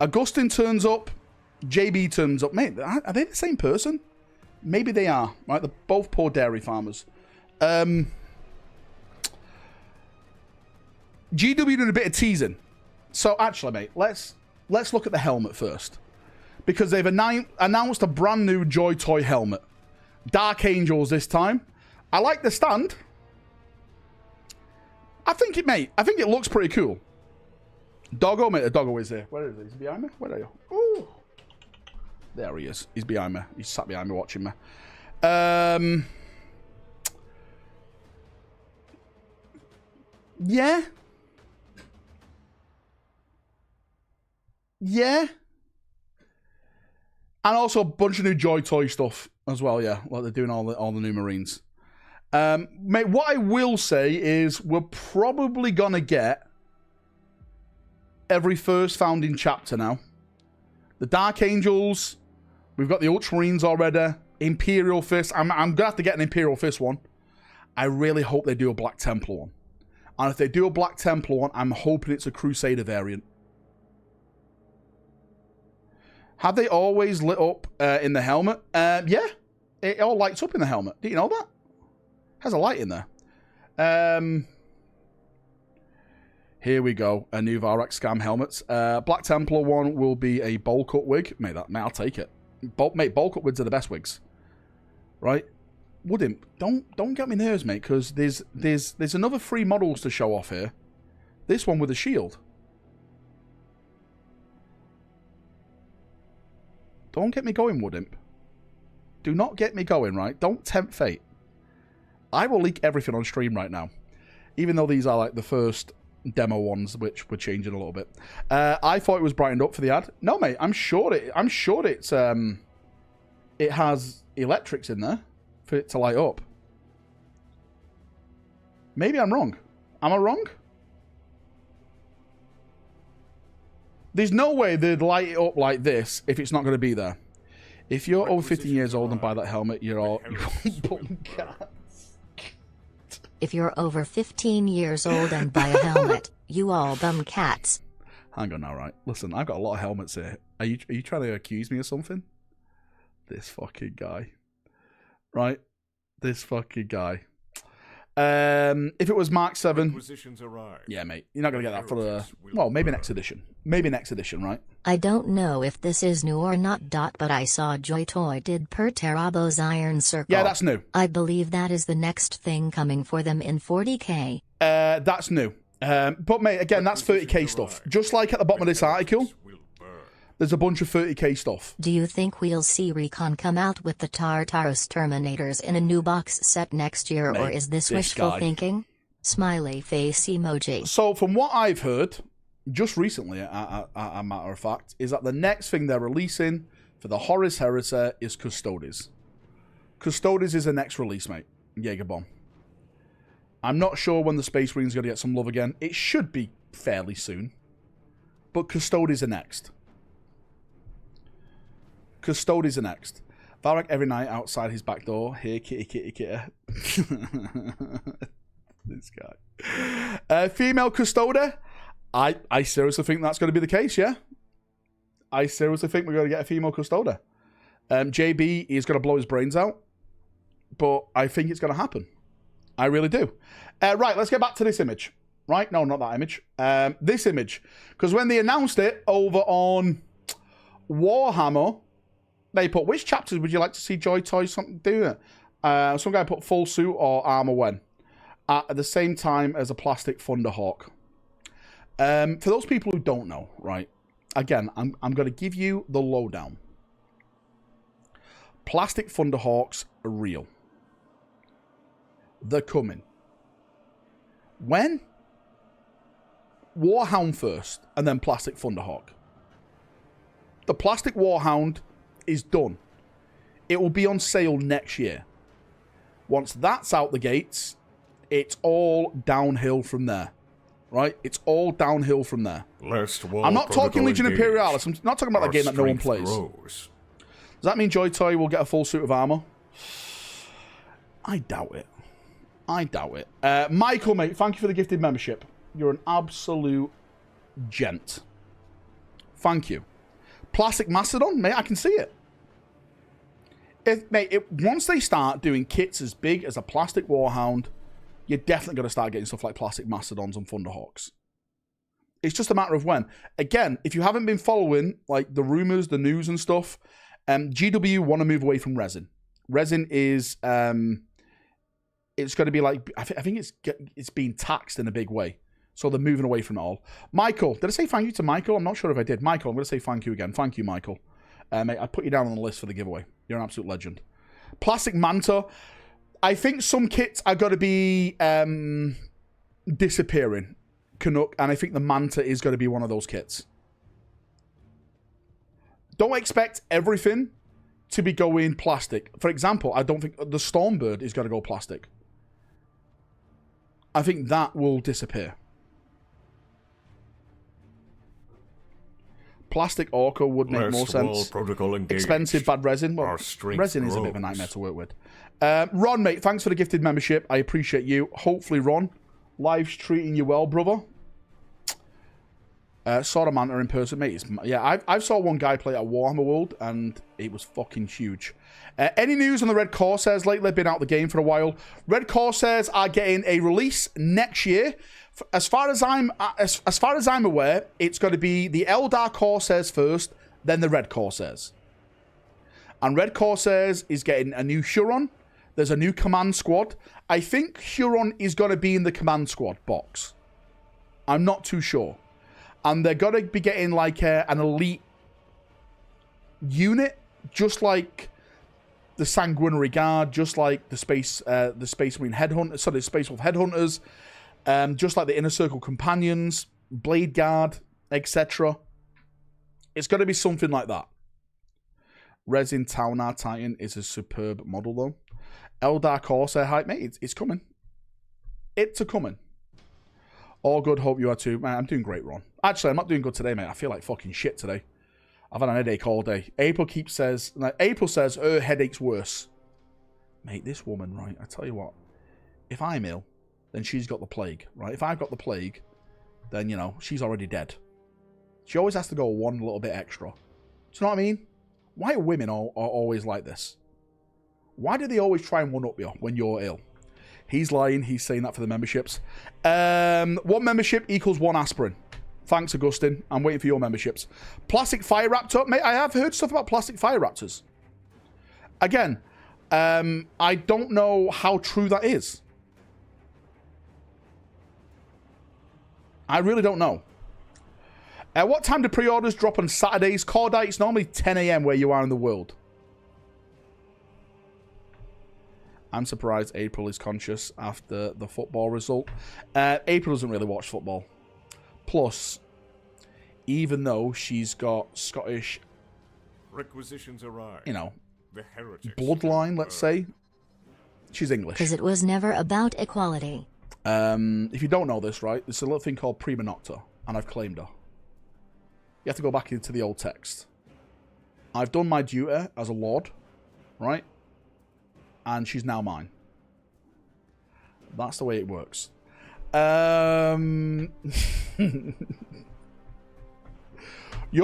Augustine turns up. JB turns up. Mate, are they the same person? Maybe they are. Right, they're both poor dairy farmers. GW did a bit of teasing. So actually, mate, let's look at the helmet first. Because they've announced a brand new Joy Toy helmet. Dark Angels this time. I like the stand. I think it looks pretty cool. Doggo, mate. The doggo is here. Where is he? Is he behind me? Where are you? Ooh. There he is. He's behind me. He's sat behind me watching me. Yeah. Yeah. And also a bunch of new Joy Toy stuff as well, yeah. Like they're doing all the new Marines. Mate, what I will say is we're probably going to get every first founding chapter now. The Dark Angels. We've got the Ultramarines already. Imperial Fist. I'm going to have to get an Imperial Fist one. I really hope they do a Black Templar one. And if they do a Black Templar one, I'm hoping it's a Crusader variant. Have they always lit up in the helmet? Yeah. It all lights up in the helmet. Did you know that? It has a light in there. Here we go. A new Valrak scam helmets. Black Templar one will be a bowl cut wig. Mate, I'll take it. Mate, bowl cut wigs are the best wigs. Right? Woodimp, don't get me nerves, mate, because there's another 3 models to show off here. This one with a shield. Don't get me going, Woodimp. Do not get me going, right? Don't tempt fate. I will leak everything on stream right now. Even though these are like the first demo ones, which we're changing a little bit. I thought it was brightened up for the ad. No, mate, I'm sure it's it has electrics in there for it to light up. Maybe I'm wrong. Am I wrong? There's no way they'd light it up like this if it's not going to be there. If you're over 15 years old and buy that helmet, you're all bum cats. If you're over 15 years old and buy a helmet, you all bum cats. Hang on now, right? Listen, I've got a lot of helmets here. Are you trying to accuse me of something? This fucking guy. Right? This fucking guy. If it was Mark 7, yeah, mate, you're not going to get that for the, well, maybe next edition. Maybe next edition, right? I don't know if this is new or not, but I saw Joy Toy did Per Terabo's Iron Circle. Yeah, that's new. I believe that is the next thing coming for them in 40k. That's new. But, mate, again, that's 30k stuff. Just like at the bottom of this article, there's a bunch of 30k stuff. Do you think we'll see Recon come out with the Tartarus Terminators in a new box set next year, or is this wishful thinking? Smiley face emoji. So from what I've heard, just recently, a matter of fact, is that the next thing they're releasing for the Horus Heresy is Custodes. Custodes is the next release, mate. Jaeger Bomb. I'm not sure when the Space Marine's going to get some love again. It should be fairly soon. But Custodes are next. Custodes are next. Valrak every night outside his back door. Here, kitty, kitty, kitty. This guy. Female Custoda. I seriously think that's going to be the case, yeah? I seriously think we're going to get a female Custoda. JB is going to blow his brains out. But I think it's going to happen. I really do. Right, let's get back to this image. Right? No, not that image. This image. Because when they announced it over on Warhammer, they put, which chapters would you like to see Joy Toy something do it? Some guy put full suit or armor when. At the same time as a plastic Thunderhawk. For those people who don't know, right? Again, I'm going to give you the lowdown. Plastic Thunderhawks are real. They're coming. When? Warhound first, and then Plastic Thunderhawk. The Plastic Warhound is done. It will be on sale next year. Once that's out the gates, it's all downhill from there. Right? It's all downhill from there. I'm not talking Legion Imperialis. I'm not talking about that game that no one plays. Does that mean Joy Toy will get a full suit of armor? I doubt it. I doubt it. Michael, mate, thank you for the gifted membership. You're an absolute gent. Thank you. Plastic Mastodon, mate, I can see it. Once they start doing kits as big as a Plastic Warhound, you're definitely going to start getting stuff like Plastic Mastodons and Thunderhawks. It's just a matter of when. Again, if you haven't been following like the rumors, the news and stuff, GW want to move away from resin. Resin is it's going to be like, I think it's being taxed in a big way. So they're moving away from it all. Michael, did I say thank you to Michael? I'm not sure if I did. Michael, I'm going to say thank you again. Thank you, Michael. Mate, I put you down on the list for the giveaway. You're an absolute legend. Plastic Manta. I think some kits are going to be disappearing. Canuck, and I think the Manta is going to be one of those kits. Don't expect everything to be going plastic. For example, I don't think the Stormbird is going to go plastic. I think that will disappear. Plastic Orca would make more sense. Expensive, bad resin. Well, resin is a bit of a nightmare to work with. Ron, mate, thanks for the gifted membership. I appreciate you. Hopefully, Ron, life's treating you well, brother. Saw a Manta in person, mate. Yeah, I've saw one guy play at Warhammer World, and it was fucking huge. Any news on the Red Corsairs lately? Been out the game for a while. Red Corsairs are getting a release next year. As far as I'm aware, it's going to be the Eldar Corsairs first, then the Red Corsairs. And Red Corsairs is getting a new Huron. There's a new command squad. I think Huron is going to be in the command squad box. I'm not too sure. And they're going to be getting like an elite unit, just like the Sanguinary Guard, just like the Space Marine Headhunters, sorry, the Space Wolf Headhunters, just like the Inner Circle Companions, Blade Guard, etc. It's going to be something like that. Resin Taunar Titan is a superb model, though. Eldar Corsair hype, mate, it's coming. It's a coming. All good, hope you are too. Man, I'm doing great, Ron. Actually, I'm not doing good today, mate. I feel like fucking shit today. I've had an headache all day. April says her headache's worse. Mate, this woman, right, I tell you what. If I'm ill, then she's got the plague, right? If I've got the plague, then, you know, she's already dead. She always has to go one little bit extra. Do you know what I mean? Why are women are always like this? Why do they always try and one-up you when you're ill? He's lying. He's saying that for the memberships. One membership equals one aspirin. Thanks, Augustine. I'm waiting for your memberships. Plastic Fire Raptor. Mate, I have heard stuff about Plastic Fire Raptors. Again, I don't know how true that is. I really don't know. What time do pre-orders drop on Saturdays? Cordite, it's normally 10 a.m. where you are in the world. I'm surprised April is conscious after the football result. April doesn't really watch football. Plus, even though she's got Scottish, requisitions arrive. You know, the heretics bloodline, let's say, she's English. Because it was never about equality. If you don't know this, right, there's a little thing called Primarchs, and I've claimed her. You have to go back into the old text. I've done my duty as a lord, right? And she's now mine. That's the way it works. You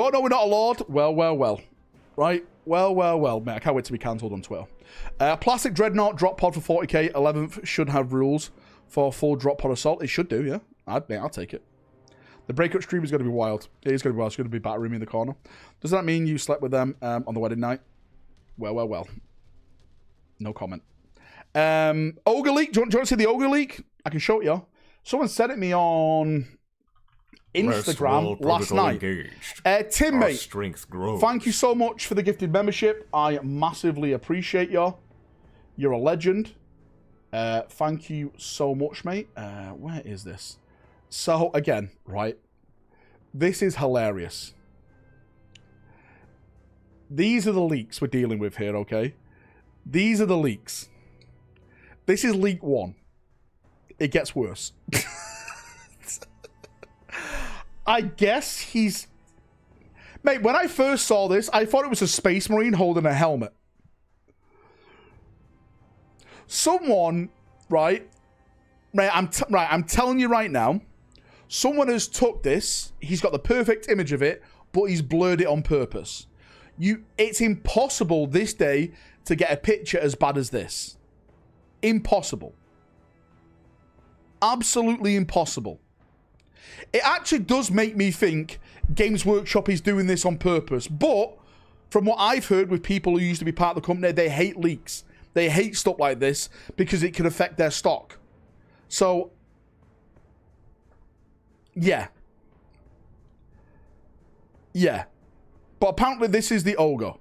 all know we're not a lord? Well, well, well. Right? Well, well, well. Mate, I can't wait to be cancelled on Twitter. Plastic Dreadnought drop pod for 40k. 11th should have rules for full drop pod assault. It should do, yeah. I'll take it. The breakup stream is going to be wild. It is going to be wild. It's going to be battering me in the corner. Does that mean you slept with them on the wedding night? Well, well, well. No comment. Ogre leak. Do you want to see the ogre leak? I can show it you. Someone sent it me on Instagram last night. Tim, mate, strength grows. Thank you so much for the gifted membership. I massively appreciate you. You're a legend. Thank you so much, mate. Where is this? So, again, right, this is hilarious. These are the leaks we're dealing with here, okay? These are the leaks. This is leak 1. It gets worse. I guess he's... Mate, when I first saw this, I thought it was a Space Marine holding a helmet. Someone, right, I'm telling you right now, someone has took this, he's got the perfect image of it, but he's blurred it on purpose. It's impossible this day to get a picture as bad as this. Impossible. Absolutely impossible. It actually does make me think Games Workshop is doing this on purpose, but from what I've heard with people who used to be part of the company, they hate leaks. They hate stuff like this because it can affect their stock. So, yeah. Yeah. But apparently this is the ogre.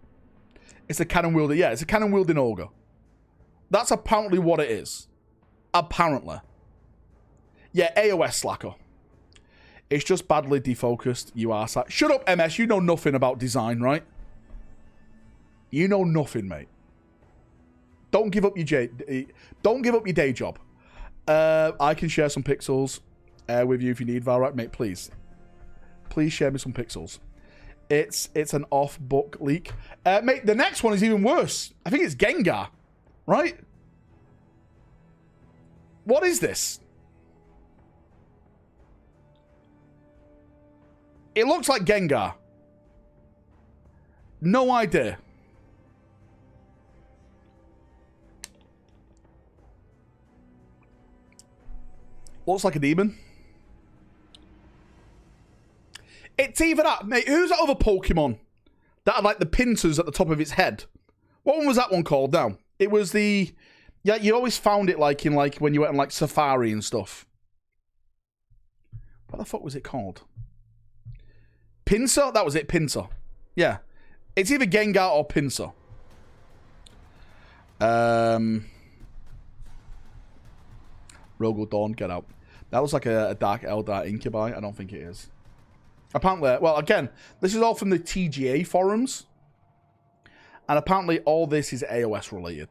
It's a cannon wielding. Yeah, it's a cannon wielding ogre. That's apparently what it is. Apparently. Yeah, AOS slacker. It's just badly defocused. You are sad. Shut up, MS. You know nothing about design, right? You know nothing, mate. Don't give up your day job. I can share some pixels with you if you need, Valrak, mate. Please share me some pixels. It's an off-book leak, mate. The next one is even worse. I think it's Gengar, right? What is this? It looks like Gengar. No idea. Looks like a demon. It's either that, mate. Who's that other Pokemon that had like the pincers at the top of its head? What one was that one called now? It was the... Yeah, you always found it like in like when you went on like Safari and stuff. What the fuck was it called? Pincer? That was it, Pincer. Yeah. It's either Gengar or Pincer. Rogal Dawn, get out. That was like a Dark Eldar Incubi. I don't think it is. Apparently, well, again, this is all from the TGA forums. And apparently all this is AOS related.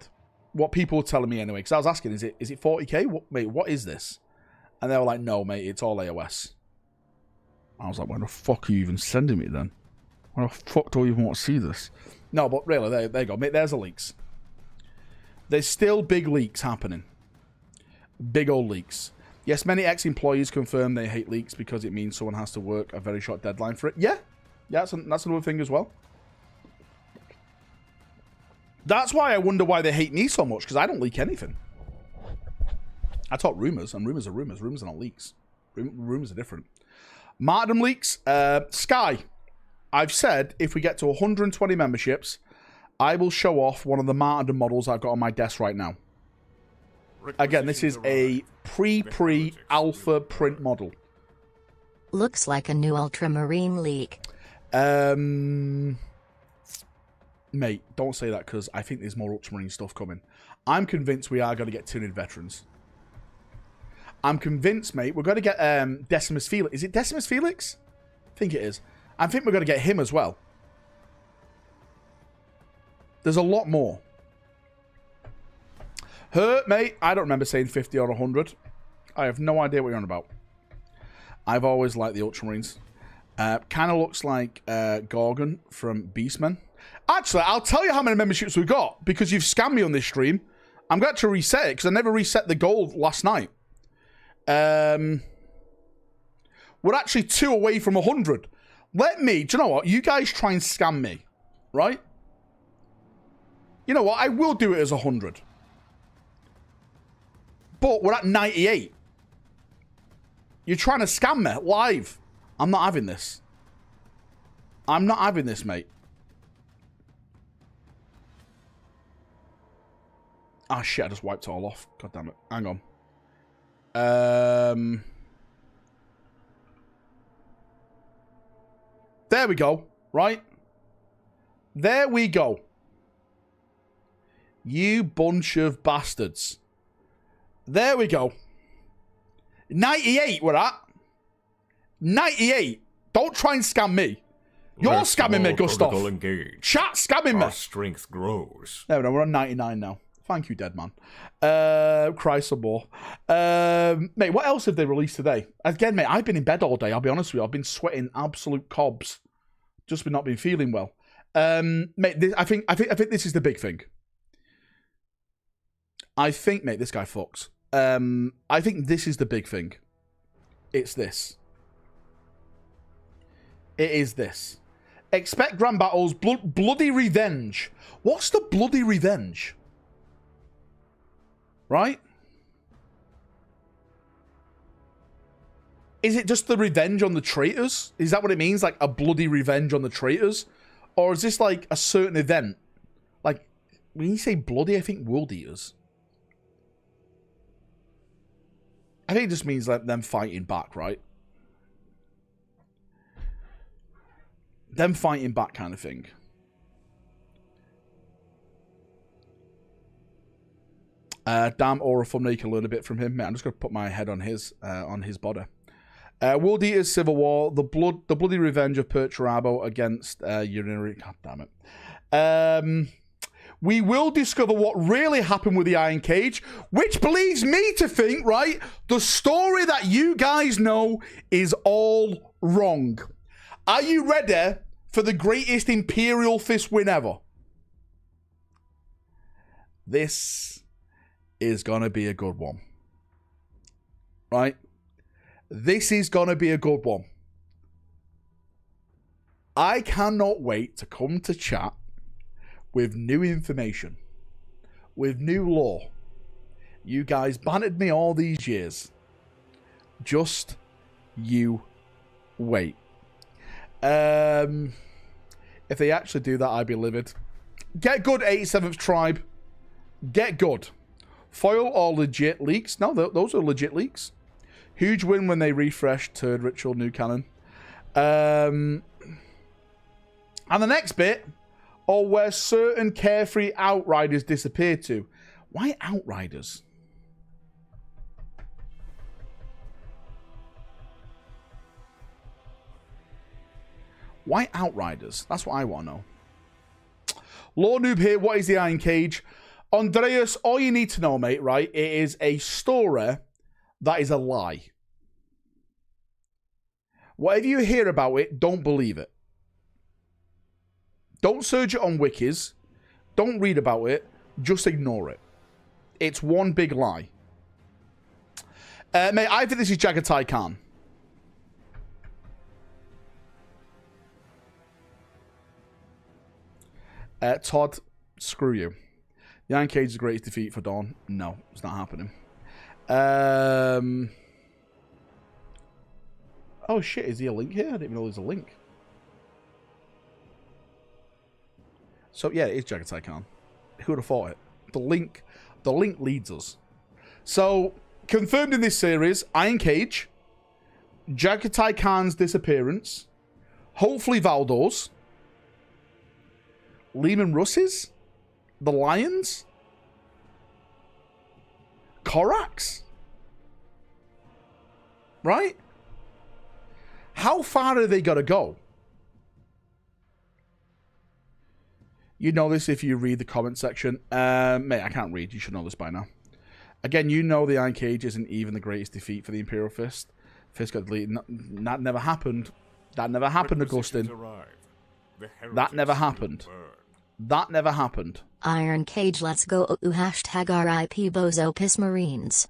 What people were telling me anyway. Because I was asking, is it 40k? Mate, what is this? And they were like, no, mate, it's all AOS. I was like, why the fuck are you even sending me then? Why the fuck do I even want to see this? No, but really, there you go. Mate, there's the leaks. There's still big leaks happening. Big old leaks. Yes, many ex-employees confirm they hate leaks because it means someone has to work a very short deadline for it. Yeah. Yeah, that's another thing as well. That's why I wonder why they hate me so much, because I don't leak anything. I talk rumours, and rumours are rumours. Rumours are not leaks. Rumours are different. Martyrdom leaks. Sky. I've said if we get to 120 memberships, I will show off one of the Martyrdom models I've got on my desk right now. Again, this is a pre-alpha print model. Looks like a new Ultramarine leak. Mate, don't say that, because I think there's more Ultramarine stuff coming. I'm convinced we are going to get Tynid Veterans. I'm convinced, mate, we're going to get Decimus Felix. Is it Decimus Felix? I think it is. I think we're going to get him as well. There's a lot more. Her, mate, I don't remember saying 50 or 100. I have no idea what you're on about. I've always liked the Ultramarines. Kind of looks like Gorgon from Beastmen. Actually, I'll tell you how many memberships we've got, because you've scammed me on this stream. I'm going to reset it, because I never reset the goal last night. We're actually 2 away from 100. Do you know what? You guys try and scam me, right? You know what? I will do it as 100. But we're at 98. You're trying to scam me live. I'm not having this. I'm not having this, mate. Ah, shit, I just wiped it all off. God damn it. Hang on. There we go. Right? There we go. You bunch of bastards. There we go. 98 we're at. 98. Don't try and scam me. You're scamming me, Gustav. Chat scamming me. Our strength grows. There we go. We're on 99 now. Thank you, dead man. Cry some more. Mate, what else have they released today? Again, mate, I've been in bed all day. I'll be honest with you. I've been sweating absolute cobs. Just been not been feeling well. Mate, I think this is the big thing. I think, mate, this guy fucks. I think this is the big thing. It's this. It is this. Expect grand battles, bloody revenge. What's the bloody revenge? Right? Is it just the revenge on the traitors? Is that what it means? Like a bloody revenge on the traitors? Or is this like a certain event? Like, when you say bloody, I think World Eaters. I think it just means like them fighting back, right? Them fighting back kind of thing. Damn Aura thumbnail, you can learn a bit from him. Mate, I'm just going to put my head on his body. World Eaters Civil War, the bloody revenge of Perturabo against Urinary. God damn it. We will discover what really happened with the Iron Cage, which believes me to think, right, the story that you guys know is all wrong. Are you ready for the greatest Imperial Fist win ever? This is going to be a good one. Right? This is going to be a good one. I cannot wait to come to chat with new information, with new lore. You guys bantered me all these years. Just you wait. If they actually do that, I'd be livid. Get good, 87th Tribe. Get good. Foil or legit leaks? No, those are legit leaks. Huge win when they refreshed Turd Ritual new canon. And the next bit, or where certain carefree outriders disappear to. Why outriders? Why outriders? That's what I want to know. Lore Noob here, what is the Iron Cage? Andreas, all you need to know, mate, right? It is a story that is a lie. Whatever you hear about it, don't believe it. Don't search it on wikis. Don't read about it. Just ignore it. It's one big lie. Mate, I think this is Jagatai Khan. Todd, screw you. The Iron Cage is the greatest defeat for Dawn. No, it's not happening. Oh shit, is there a link here? I didn't even know there's a link. So yeah, it is Jagatai Khan. Who would have thought it? The link leads us. So, confirmed in this series, Iron Cage, Jagatai Khan's disappearance, hopefully Valdor's, Lehman Russ's, the Lions, Korax, right? How far are they got to go? You know this if you read the comment section. Mate, I can't read. You should know this by now. Again, you know the Iron Cage isn't even the greatest defeat for the Imperial Fist. Fist got deleted. That never happened. That never happened, Augustine. That never happened. That never happened. Iron Cage, let's go. Hashtag RIP Bozo Piss Marines.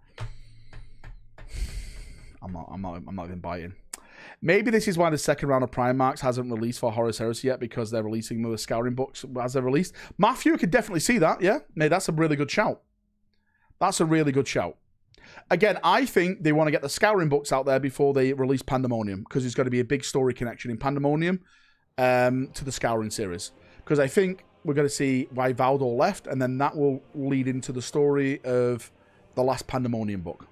I'm not even biting. Maybe this is why the second round of Primarchs hasn't released for Horus Heresy yet, because they're releasing more scouring books as they're released. Matthew, could definitely see that, yeah? Mate, that's a really good shout. That's a really good shout. Again, I think they want to get the scouring books out there before they release Pandemonium, because there's going to be a big story connection in Pandemonium to the scouring series. Because I think we're going to see why Valdor left, and then that will lead into the story of the last Pandemonium book.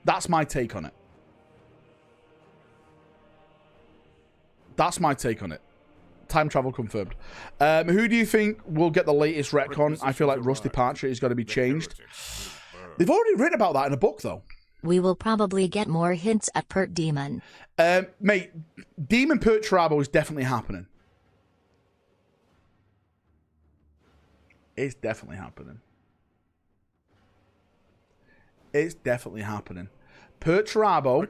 That's my take on it. That's my take on it. Time travel confirmed. Who do you think will get the latest retcon? I feel like Rusty Departure is going to be changed. They've already written about that in a book, though. We will probably get more hints at Pert Demon. Mate, Demon Pert Trabo is definitely happening. It's definitely happening. It's definitely happening. Pert Trabo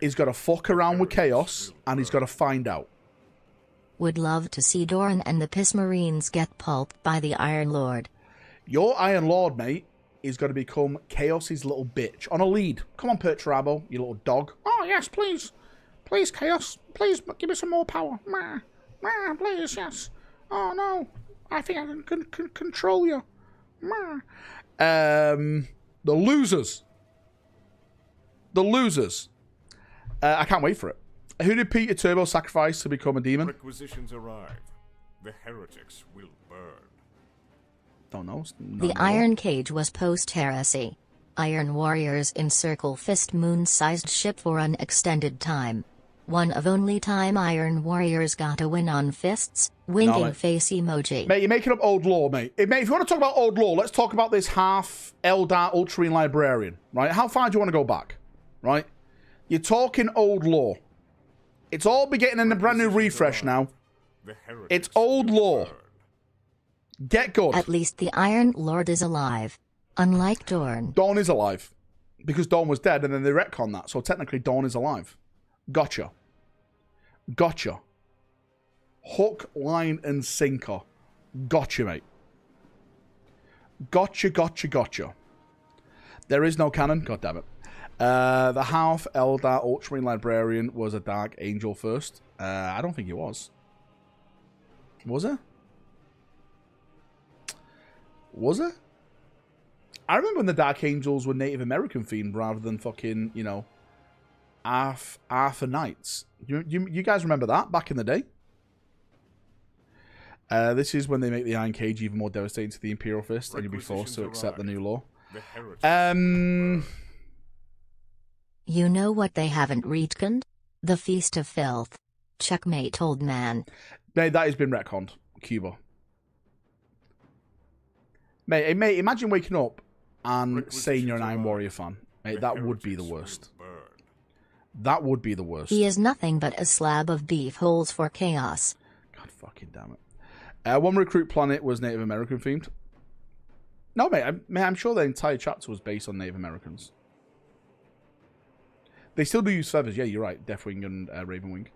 is got to fuck around with Chaos, and he's got to find out. Would love to see Dorn and the Piss Marines get pulped by the Iron Lord. Your Iron Lord, mate, is going to become Chaos's little bitch on a lead. Come on, Pert Trabo, you little dog. Oh, yes, please. Please, Chaos. Please give me some more power. Please, yes. Oh, no. I think I can control you. The losers. The losers. I can't wait for it. Who did Peter Turbo sacrifice to become a demon? Requisitions arrive. The heretics will burn. Don't know. The Iron Cage was post-heresy. Iron Warriors encircle Fist moon-sized ship for an extended time. One of only time Iron Warriors got a win on Fists. Winking face emoji. Mate, you're making up old lore, mate. Mate, if you want to talk about old lore, let's talk about this half Eldar Ultramarine Librarian, right? How far do you want to go back, right? You're talking old lore. It's all be getting in a brand new refresh now. It's old lore. Get good. At least the Iron Lord is alive. Unlike Dorn. Dawn is alive. Because Dawn was dead and then they retcon that. So technically Dawn is alive. Gotcha. Gotcha. Hook, line, and sinker. Gotcha, mate. Gotcha, gotcha, gotcha. There is no canon. God damn it. The half Eldar Ultramarine Librarian was a Dark Angel first. I don't think he was. Was it? Was it? I remember when the Dark Angels were Native American themed rather than fucking, you know, Arthur Knights. You guys remember that back in the day? This is when they make the Iron Cage even more devastating to the Imperial Fist and you'll be forced to accept the new law. You know what they haven't retconned? The Feast of Filth. Checkmate, old man. Mate, that has been retconned. Cuba. Mate, imagine waking up and saying you're an Iron Warrior fan. Mate, that would be the worst. That would be the worst. He is nothing but a slab of beef holes for chaos. God fucking damn it. One recruit planet was Native American themed. No, mate, I'm sure the entire chapter was based on Native Americans. They still do use feathers. Yeah, you're right. Deathwing and Ravenwing.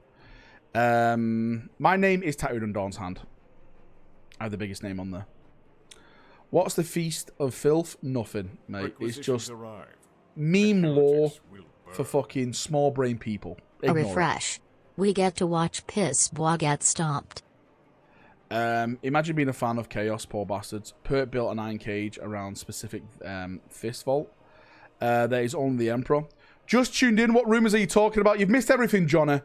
My name is tattooed on Dawn's hand. I have the biggest name on there. What's the Feast of Filth? Nothing, mate. It's just meme lore for fucking small brain people. Ignore a refresh. We get to watch Piss Bois get stomped. Imagine being a fan of Chaos, poor bastards. Pert built an iron cage around specific fist vault. There is only the Emperor. Just tuned in. What rumours are you talking about? You've missed everything, Johnny.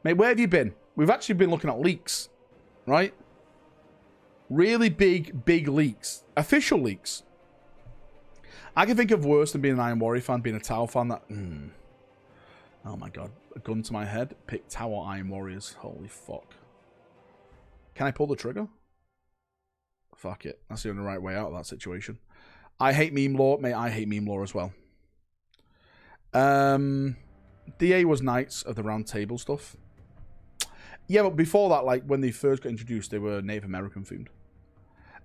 Mate, where have you been? We've actually been looking at leaks, right? Really big leaks. Official leaks. I can think of worse than being an Iron Warrior fan, being a Tau fan. That, oh my god. A gun to my head. Pick Tau or Iron Warriors. Holy fuck. Can I pull the trigger? Fuck it. That's the only right way out of that situation. I hate meme lore. Mate, I hate meme lore as well. DA was Knights of the Round Table stuff. Yeah, but before that, like, when they first got introduced, they were Native American themed.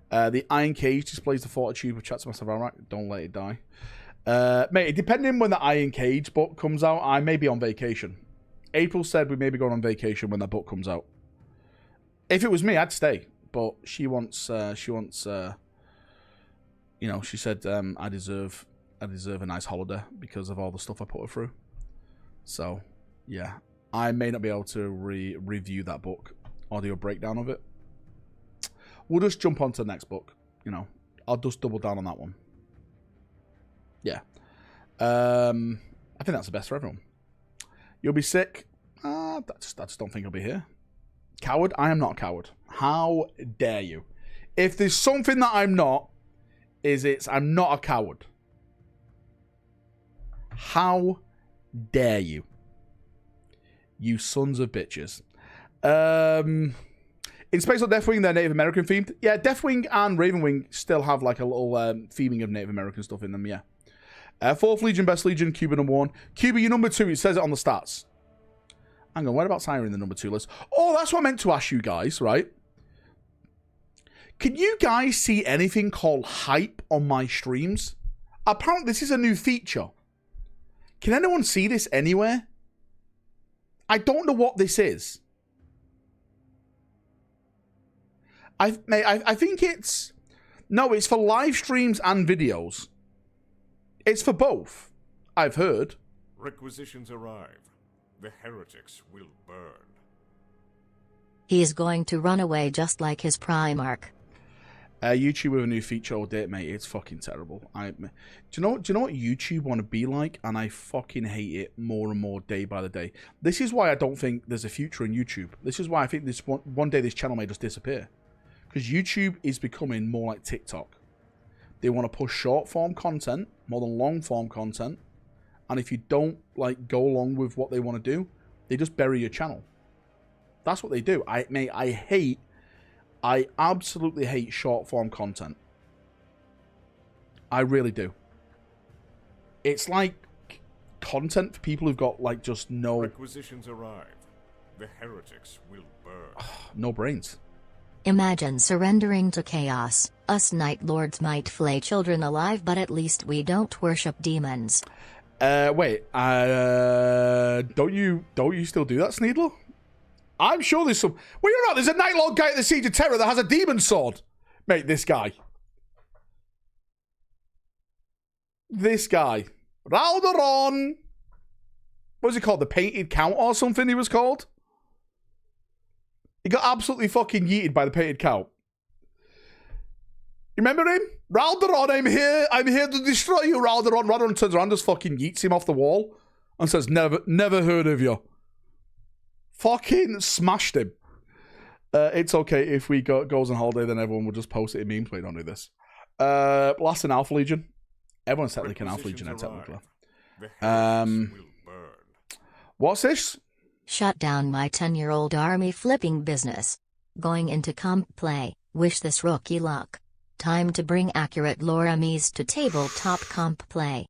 The Iron Cage displays the fortitude of Chatsmaster Valrak. Don't let it die. Mate, depending when the Iron Cage book comes out, I may be on vacation. April said we may be going on vacation when that book comes out. If it was me, I'd stay. But she wants, you know, she said I deserve a nice holiday because of all the stuff I put her through. So, yeah. I may not be able to review that book or do a breakdown of it. We'll just jump on to the next book. You know, I'll just double down on that one. Yeah. I think that's the best for everyone. You'll be sick. I just don't think I'll be here. Coward? I am not a coward. How dare you? If there's something that I'm not, I'm not a coward. How dare you? You sons of bitches. In Space or Deathwing, they're Native American themed. Yeah, Deathwing and Ravenwing still have like a little theming of Native American stuff in them, yeah. 4th Legion, Best Legion, Cuba number 1. Cuba, you're number 2. It says it on the stats. Hang on, whereabouts are you in the number 2 list? Oh, that's what I meant to ask you guys, right? Can you guys see anything called hype on my streams? Apparently, this is a new feature. Can anyone see this anywhere? I don't know what this is. I think it's... No, it's for live streams and videos. It's for both, I've heard. Requisitions arrive. The heretics will burn. He's going to run away just like his Primarch. YouTube with a new feature all day, mate. It's fucking terrible. Do you know what YouTube want to be like? And I fucking hate it more and more day by the day. This is why I don't think there's a future in YouTube. This is why I think this one day this channel may just disappear. Because YouTube is becoming more like TikTok. They want to push short form content more than long form content. And if you don't like go along with what they want to do, they just bury your channel. That's what they do. I absolutely hate short form content. I really do. It's like content for people who've got like just no... Requisitions arrive. The heretics will burn. No brains. Imagine surrendering to chaos. Us Night Lords might flay children alive, but at least we don't worship demons. Wait. Don't you still do that, Sneedler? I'm sure there's some... Well, you're not. There's a Night Lord guy at the Siege of Terror that has a demon sword. Mate, this guy. This guy. Ralderon. What was he called? The Painted Count or something he was called? He got absolutely fucking yeeted by the Painted Count. You remember him? Ralderon, I'm here to destroy you, Ralderon. Ralderon turns around, just fucking yeets him off the wall and says, never heard of you. Fucking smashed him. It's okay if we goes on holiday, then everyone will just post it in memes. Wait, don't do this. Last in Alpha Legion. Everyone's technically an Alpha Legionnaire, technically. What's this? Shut down my 10-year-old army flipping business. Going into comp play, wish this rookie luck. Time to bring accurate lore armies to tabletop comp play.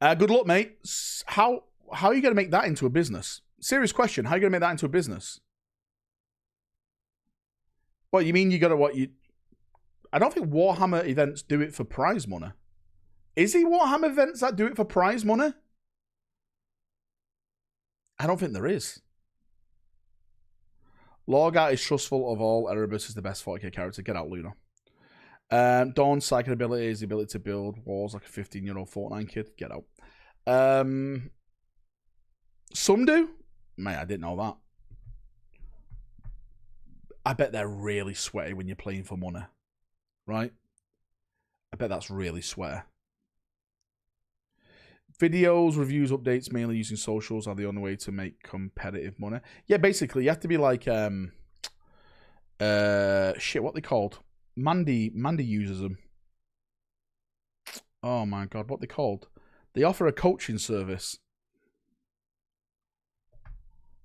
Good luck, mate. How are you going to make that into a business? Serious question. How are you going to make that into a business? What, you mean you got to what? I don't think Warhammer events do it for prize money. Is it Warhammer events that do it for prize money? I don't think there is. Lorgar is trustful of all. Erebus is the best 40k character. Get out, Luna. Dawn's psychic ability is the ability to build walls like a 15-year-old Fortnite kid. Get out. Some do. Mate, I didn't know that. I bet they're really sweaty when you're playing for money. Right? I bet that's really sweaty. Videos, reviews, updates, mainly using socials are the only way to make competitive money. Yeah, basically, you have to be like, shit, what they called? Mandy uses them. Oh my god, what they called? They offer a coaching service.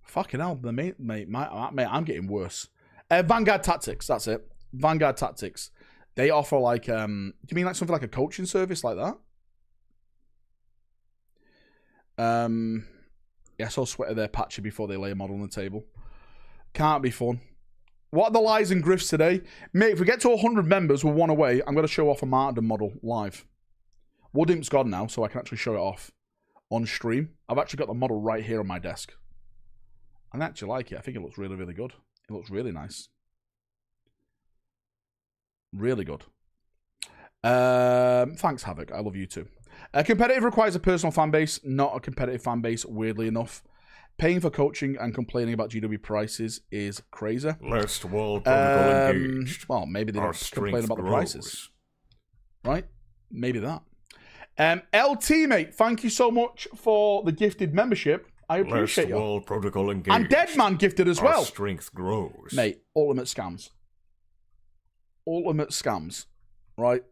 Fucking hell, mate, I'm getting worse. Vanguard Tactics, that's it. Vanguard Tactics. They offer like, do you mean like something like a coaching service like that? Yeah, so sweaty they're patchy before they lay a model on the table. Can't be fun. What are the lies and grifts today? Mate, if we get to 100 members, we're one away. I'm going to show off a martyrdom model live. Woodimp's gone now, so I can actually show it off on stream. I've actually got the model right here on my desk. I actually like it. I think it looks really, really good. It looks really nice. Really good. Thanks, Havoc. I love you too. Competitive requires a personal fan base, not a competitive fan base, weirdly enough. Paying for coaching and complaining about GW prices is crazy. Last wall protocol engaged. Well, maybe they don't complain about the prices. Right? Maybe that. LT, mate, thank you so much for the gifted membership. I appreciate Last wall protocol engaged. And Deadman gifted as well. Our strength grows. Mate, ultimate scams. Ultimate scams. Right?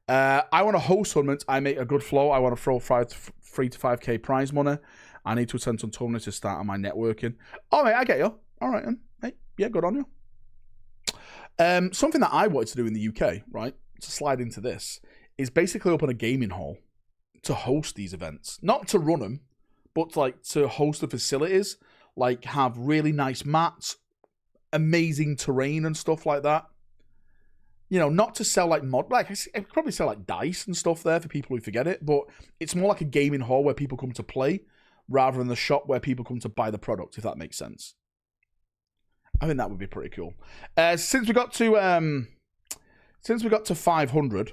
I want to host tournaments. I make a good flow. I want to throw 3 to 5k prize money. I need to attend some tournaments to start on my networking. Oh, mate, I get you. All right, then. Mate, yeah, good on you. Something that I wanted to do in the UK, right, to slide into this, is basically open a gaming hall to host these events. Not to run them, but like to host the facilities, like have really nice mats, amazing terrain and stuff like that. You know, not to sell like I could probably sell like dice and stuff there for people who forget it, but it's more like a gaming hall where people come to play rather than the shop where people come to buy the product, if that makes sense. I think that would be pretty cool. Since we got to 500,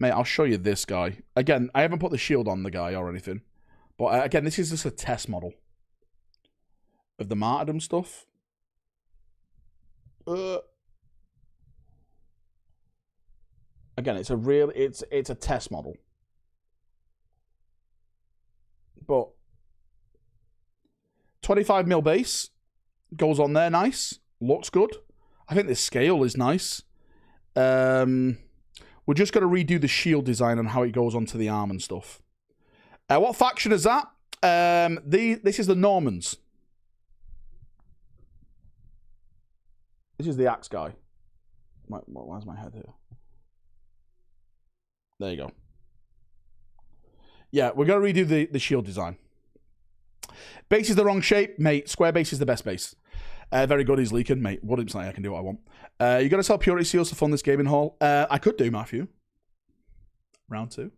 mate, I'll show you this guy. Again, I haven't put the shield on the guy or anything, but again, this is just a test model of the martyrdom stuff. Again, it's a test model. But 25mm base goes on there nice. Looks good. I think the scale is nice. We're just going to redo the shield design and how it goes onto the arm and stuff. What faction is that? This is the Normans. This is the axe guy. Where's my head here? There you go. Yeah, we're going to redo the shield design. Base is the wrong shape, mate. Square base is the best base. Very good, he's leaking, mate. Wouldn't say I can do what I want. You got to sell purity seals to fund this gaming hall. I could do, Matthew. Round 2.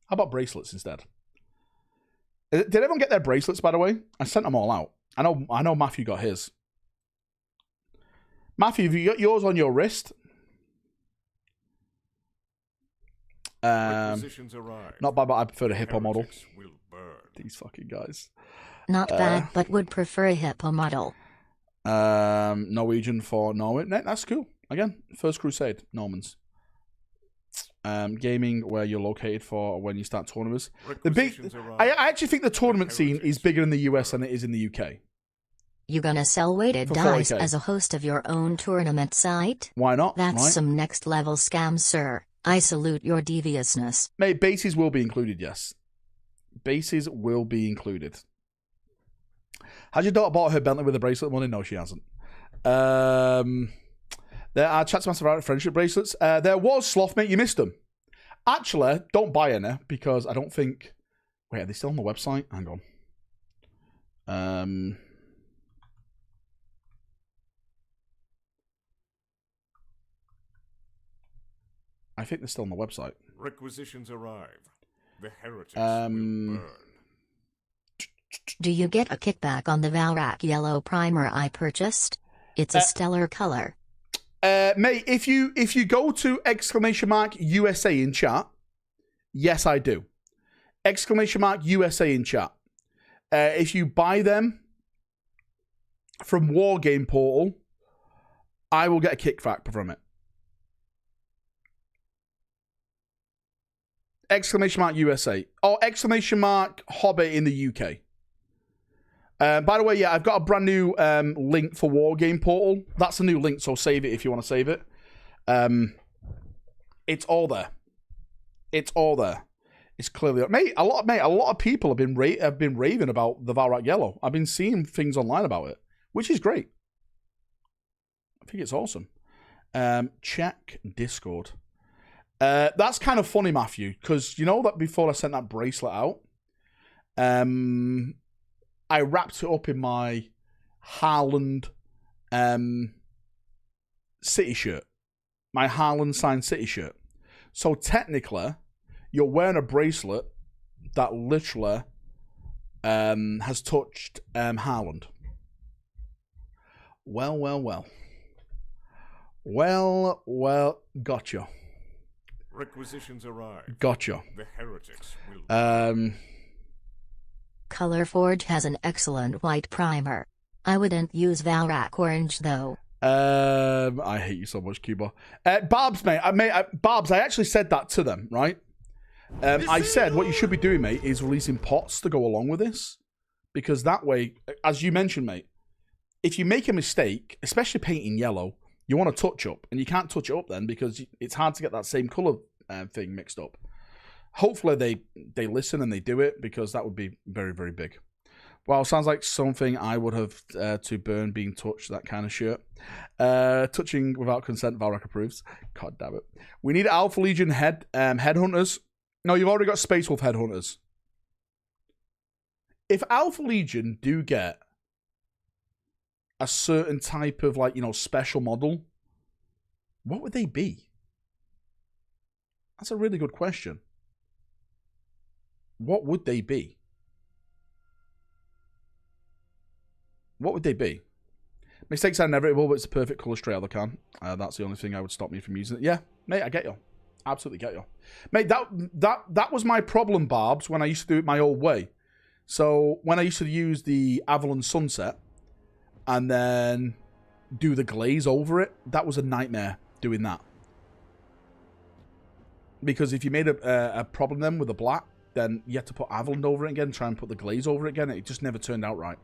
How about bracelets instead? Did everyone get their bracelets, by the way? I sent them all out. I know Matthew got his. Matthew, have you got yours on your wrist? Not bad, but I prefer the hippo model. These fucking guys. Not bad, but would prefer a hippo model. Norwegian for Norway. That's cool. Again, First Crusade, Normans. Gaming where you're located for when you start tournaments. I actually think the tournament scene is bigger in the US than it is in the UK. You gonna sell weighted dice as a host of your own tournament site? Why not? That's some next level scam, sir. I salute your deviousness. Mate, bases will be included, yes. Bases will be included. Has your daughter bought her Bentley with a bracelet money? No, she hasn't. There are Chatsmaster friendship bracelets. There was Sloth, mate. You missed them. Actually, don't buy any because I don't think... Wait, are they still on the website? Hang on. I think they're still on the website. Requisitions arrive. The heretics will burn. Do you get a kickback on the Valrak yellow primer I purchased? It's a stellar color. Mate, if you go to !USA in chat, yes, I do. !USA in chat. If you buy them from Wargame Portal, I will get a kickback from it. !USA or !Hobbit in the UK. By the way, yeah, I've got a brand new link for Wargame Portal. That's a new link, so save it if you want to save it. It's all there. It's all there. It's clearly a lot of people have been raving about the Valrak Yellow. I've been seeing things online about it, which is great. I think it's awesome. Check Discord. That's kind of funny, Matthew, because you know that before I sent that bracelet out, I wrapped it up in my Haaland City shirt. My Haaland signed City shirt. So technically, you're wearing a bracelet that literally has touched Haaland. Well, gotcha. Requisitions arrive. Gotcha. The heretics will Colorforge has an excellent white primer. I wouldn't use Valrak orange though. I hate you so much, Cuba. Barbs, mate. Barbs, I actually said that to them, right? I said what you should be doing, mate, is releasing pots to go along with this. Because that way, as you mentioned, mate, if you make a mistake, especially painting yellow, you want to touch up. And you can't touch it up then because it's hard to get that same colour thing mixed up. Hopefully they listen and they do it because that would be very, very big. Well, sounds like something I would have to burn being touched, that kind of shirt. Touching without consent, Valrak approves. God damn it. We need Alpha Legion headhunters. No, you've already got Space Wolf headhunters. If Alpha Legion do get a certain type of, like, you know, special model, what would they be? That's a really good question. What would they be? What would they be? Mistakes are inevitable, but it's the perfect colour straight out of the can. That's the only thing I would stop me from using it. Yeah, mate, I get you. Absolutely get you. Mate, that was my problem, Barbs, when I used to do it my old way. So, when I used to use the Avalon Sunset and then do the glaze over it, that was a nightmare doing that. Because if you made a problem then with the black, then you had to put Avalon over it again, try and put the glaze over it again. It just never turned out right.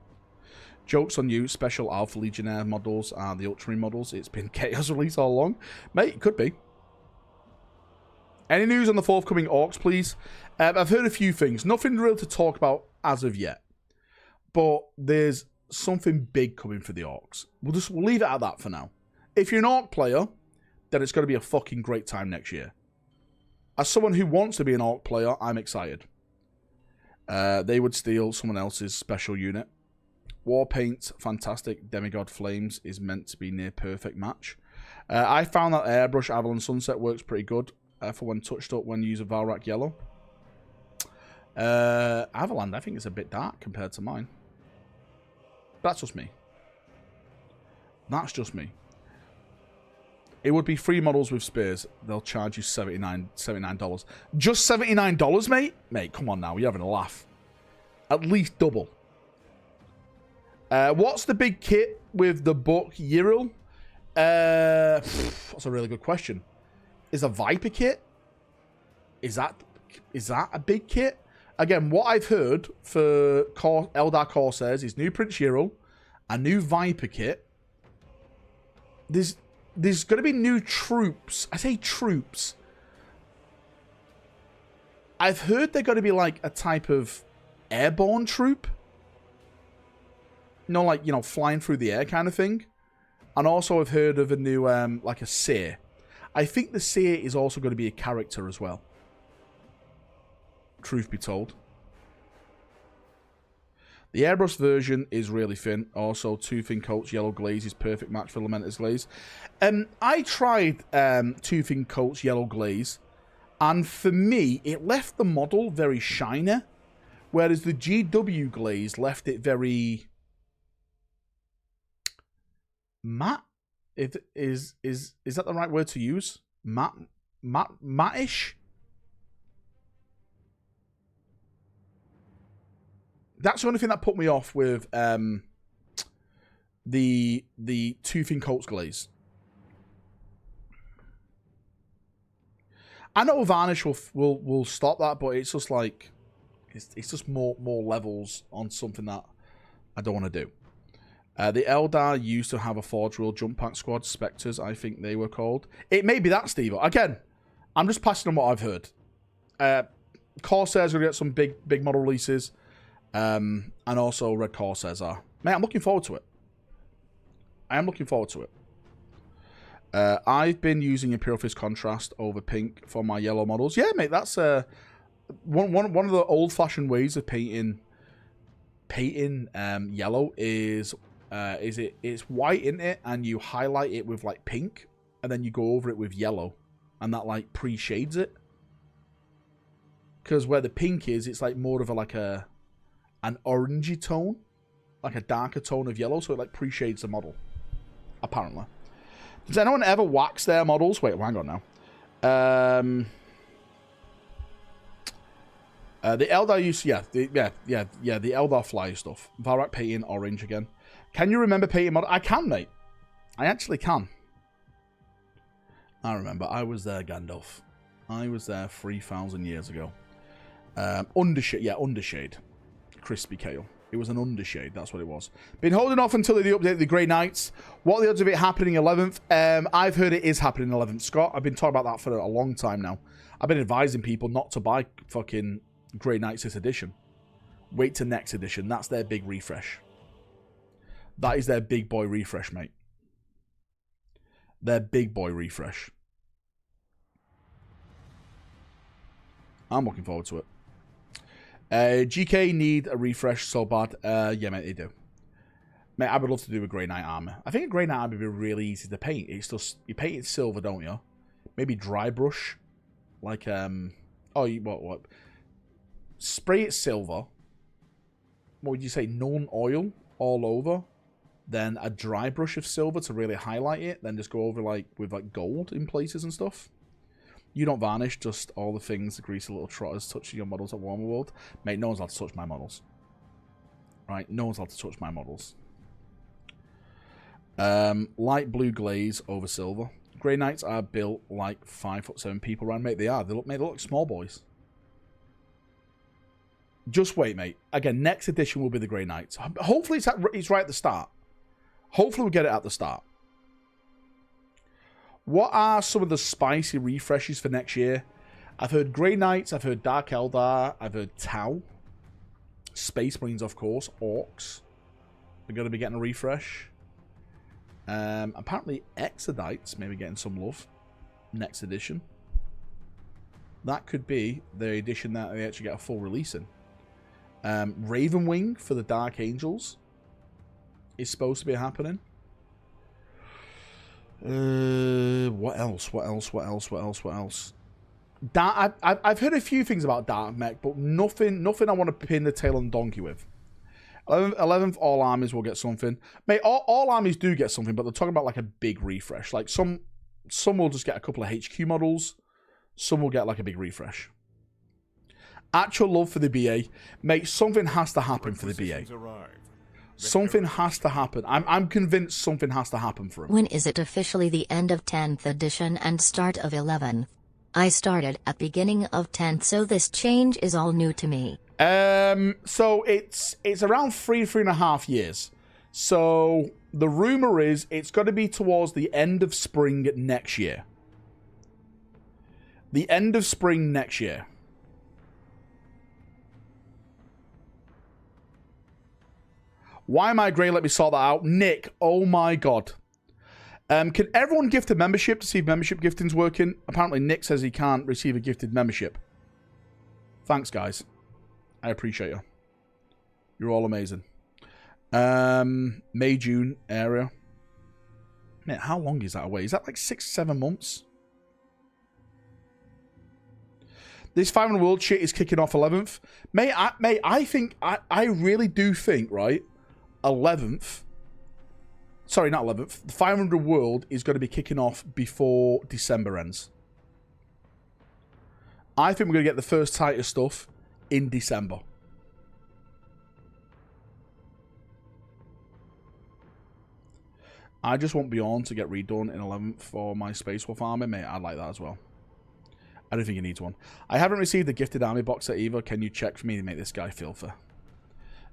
Jokes on you, special Alpha Legionnaire models and the Ultramarine models. It's been Chaos release all along. Mate, it could be. Any news on the forthcoming Orcs, please? I've heard a few things. Nothing real to talk about as of yet. But there's something big coming for the Orcs. We'll leave it at that for now. If you're an Orc player, then it's going to be a fucking great time next year. As someone who wants to be an Orc player, I'm excited. They would steal someone else's special unit. Warpaint, fantastic. Demigod Flames is meant to be near perfect match. I found that Airbrush Avalon Sunset works pretty good for when touched up when using Valrak Yellow. Avalon, I think, is a bit dark compared to mine. That's just me. That's just me. It would be free models with spears. They'll charge you $79. Just $79, mate? Mate, come on now. You're having a laugh. At least double. What's the big kit with the book Yril? That's a really good question. Is a Viper kit? Is that a big kit? Again, what I've heard for Eldar Corsairs is new Prince Yril, a new Viper kit. There's going to be new troops. I say troops. I've heard they're going to be like a type of airborne troop. No, like, you know, flying through the air kind of thing. And also I've heard of a new, like a seer. I think the seer is also going to be a character as well. Truth be told. The airbrush version is really thin. Also, two thin coats, yellow glaze is perfect match for Lamenter's glaze. I tried two thin coats, yellow glaze. And for me, it left the model very shiny. Whereas the GW glaze left it very matte. Is that the right word to use? Matte-ish? That's the only thing that put me off with the two thin coats glaze. I know varnish will stop that, but it's just like it's just more levels on something that I don't want to do. The Eldar used to have a Forge World jump pack squad, Spectres, I think they were called. It may be that, Steve. Again, I'm just passing on what I've heard. Corsairs are going to get some big model releases. And also Red Corsairs are. Mate, I'm looking forward to it. I am looking forward to it. I've been using Imperial Fist Contrast over pink for my yellow models. Yeah, mate, that's one of the old-fashioned ways of painting yellow is it's white in it, and you highlight it with like pink, and then you go over it with yellow, and that like pre-shades it. Because where the pink is, it's like more of an orangey tone, like a darker tone of yellow, so it like pre-shades the model. Apparently. Does anyone ever wax their models? Wait, hang on now. The Eldar use, the Eldar fly stuff. Valrak painting orange again. Can you remember painting model? I can, mate. I actually can. I remember. I was there, Gandalf. I was there 3,000 years ago. Undershade, Undershade. Crispy Kale. It was an Undershade, that's what it was. Been holding off until they update the Grey Knights. What are the odds of it happening 11th? I've heard it is happening 11th. Scott, I've been talking about that for a long time now. I've been advising people not to buy fucking Grey Knights this edition. Wait till next edition. That's their big refresh. That is their big boy refresh, mate. Their big boy refresh. I'm looking forward to it. GK need a refresh so bad. Yeah, mate, they do. Mate, I would love to do a Grey Knight armor. I think a Grey Knight armor would be really easy to paint. It's just, you paint it silver, don't you? Maybe dry brush. Like, what? Spray it silver. What would you say? None oil all over. Then a dry brush of silver to really highlight it. Then just go over with gold in places and stuff. You don't varnish, just all the things, the greasy little trotters touching your models at Warhammer World. Mate, no one's allowed to touch my models. Right? No one's allowed to touch my models. Light blue glaze over silver. Grey Knights are built like 5'7" people around. Mate, they are. They look like small boys. Just wait, mate. Again, next edition will be the Grey Knights. Hopefully it's right at the start. Hopefully we'll get it at the start. What are some of the spicy refreshes for next year? I've heard Grey Knights, I've heard Dark Eldar, I've heard Tau. Space Marines, of course. Orcs are going to be getting a refresh. Apparently Exodites maybe getting some love. Next edition. That could be the edition that they actually get a full release in. Ravenwing for the Dark Angels is supposed to be happening. What else? I've heard a few things about Dark Mech, but nothing I want to pin the tail on the donkey with. 11th, all armies will get something. Mate, all armies do get something, but they're talking about like a big refresh. Like some will just get a couple of HQ models. Some will get like a big refresh. Actual love for the BA. Mate, something has to happen for the BA. Something has to happen. I'm convinced something has to happen for him. When is it officially the end of 10th edition and start of 11th? I started at beginning of 10th, so this change is all new to me. So it's around 3.5 years. So the rumor is it's got to be towards the end of spring next year. The end of spring next year. Why am I grey? Let me sort that out. Nick, oh my God. Can everyone gift a membership to see if membership gifting's working? Apparently Nick says he can't receive a gifted membership. Thanks, guys. I appreciate you. You're all amazing. May, June area. Mate, how long is that away? Is that like 6-7 months? This 500 World shit is kicking off 11th. Mate, I think, I really do think, right, 11th, sorry, not 11th, the 500 World is going to be kicking off before December ends. I think we're going to get the first tighter stuff in December. I just want Beyond to get redone in 11th for my Space Wolf army. Mate, I'd like that as well. I don't think he needs one. I haven't received the gifted army box set either. Can you check for me to make this guy filthy?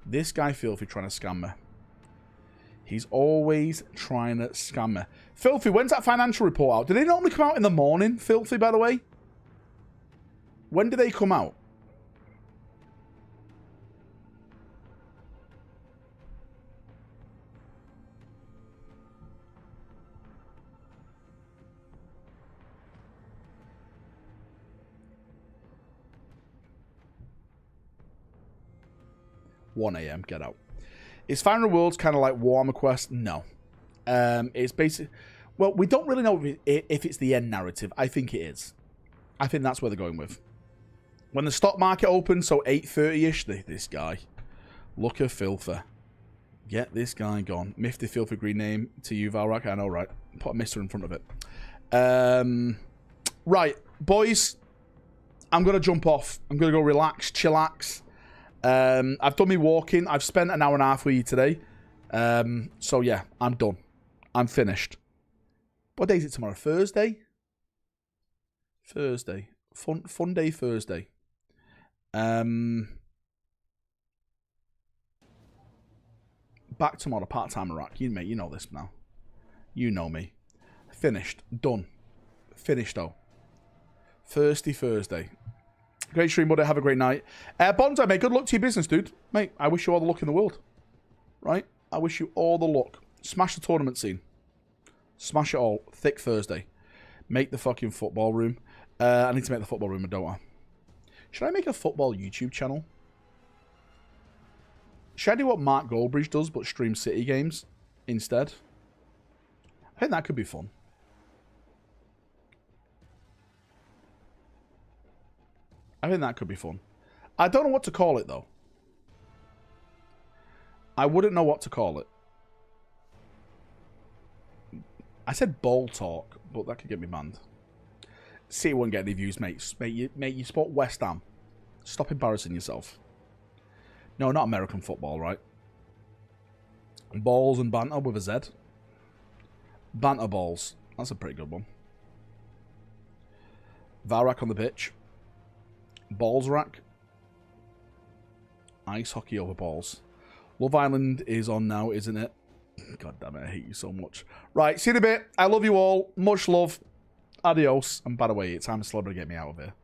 This guy filthy trying to scam me. He's always trying to scam me. Filthy, when's that financial report out? Do they normally come out in the morning, Filthy, by the way? When do they come out? (1 AM), get out. Is 500 Worlds kind of like Warhammer Quest? No. It's basically... Well, we don't really know if it's the end narrative. I think it is. I think that's where they're going with. When the stock market opens, so 8:30-ish, this guy. Look at Filthy. Get this guy gone. Mifty Filthy green name to you, Valrak. I know, right? Put a mister in front of it. Right, boys. I'm going to jump off. I'm going to go relax, chillax. I've done me walking. I've spent an hour and a half with you today. So yeah, I'm done. I'm finished. What day is it tomorrow? Thursday? Thursday. Fun day Thursday. Back tomorrow, part-time Iraq. You know this now. You know me. Finished. Done. Finished though. Thirsty Thursday. Great stream, buddy. Have a great night. Bonsai, mate, good luck to your business, dude. Mate, I wish you all the luck in the world. Right? I wish you all the luck. Smash the tournament scene. Smash it all. Thick Thursday. Make the fucking football room. I need to make the football room, don't I? Should I make a football YouTube channel? Should I do what Mark Goldbridge does, but stream City games instead? I think that could be fun. I think that could be fun. I don't know what to call it, though. I wouldn't know what to call it. I said ball talk, but that could get me banned. See, it won't get any views, mate. Mate, you support West Ham. Stop embarrassing yourself. No, not American football, right? Balls and banter with a Z. Banter balls. That's a pretty good one. Valrak on the pitch. Balls rack. Ice hockey over balls. Love Island is on now, isn't it? God damn it, I hate you so much. Right, see you in a bit. I love you all. Much love. Adios. And by the way, it's time to celebrate, get me out of here.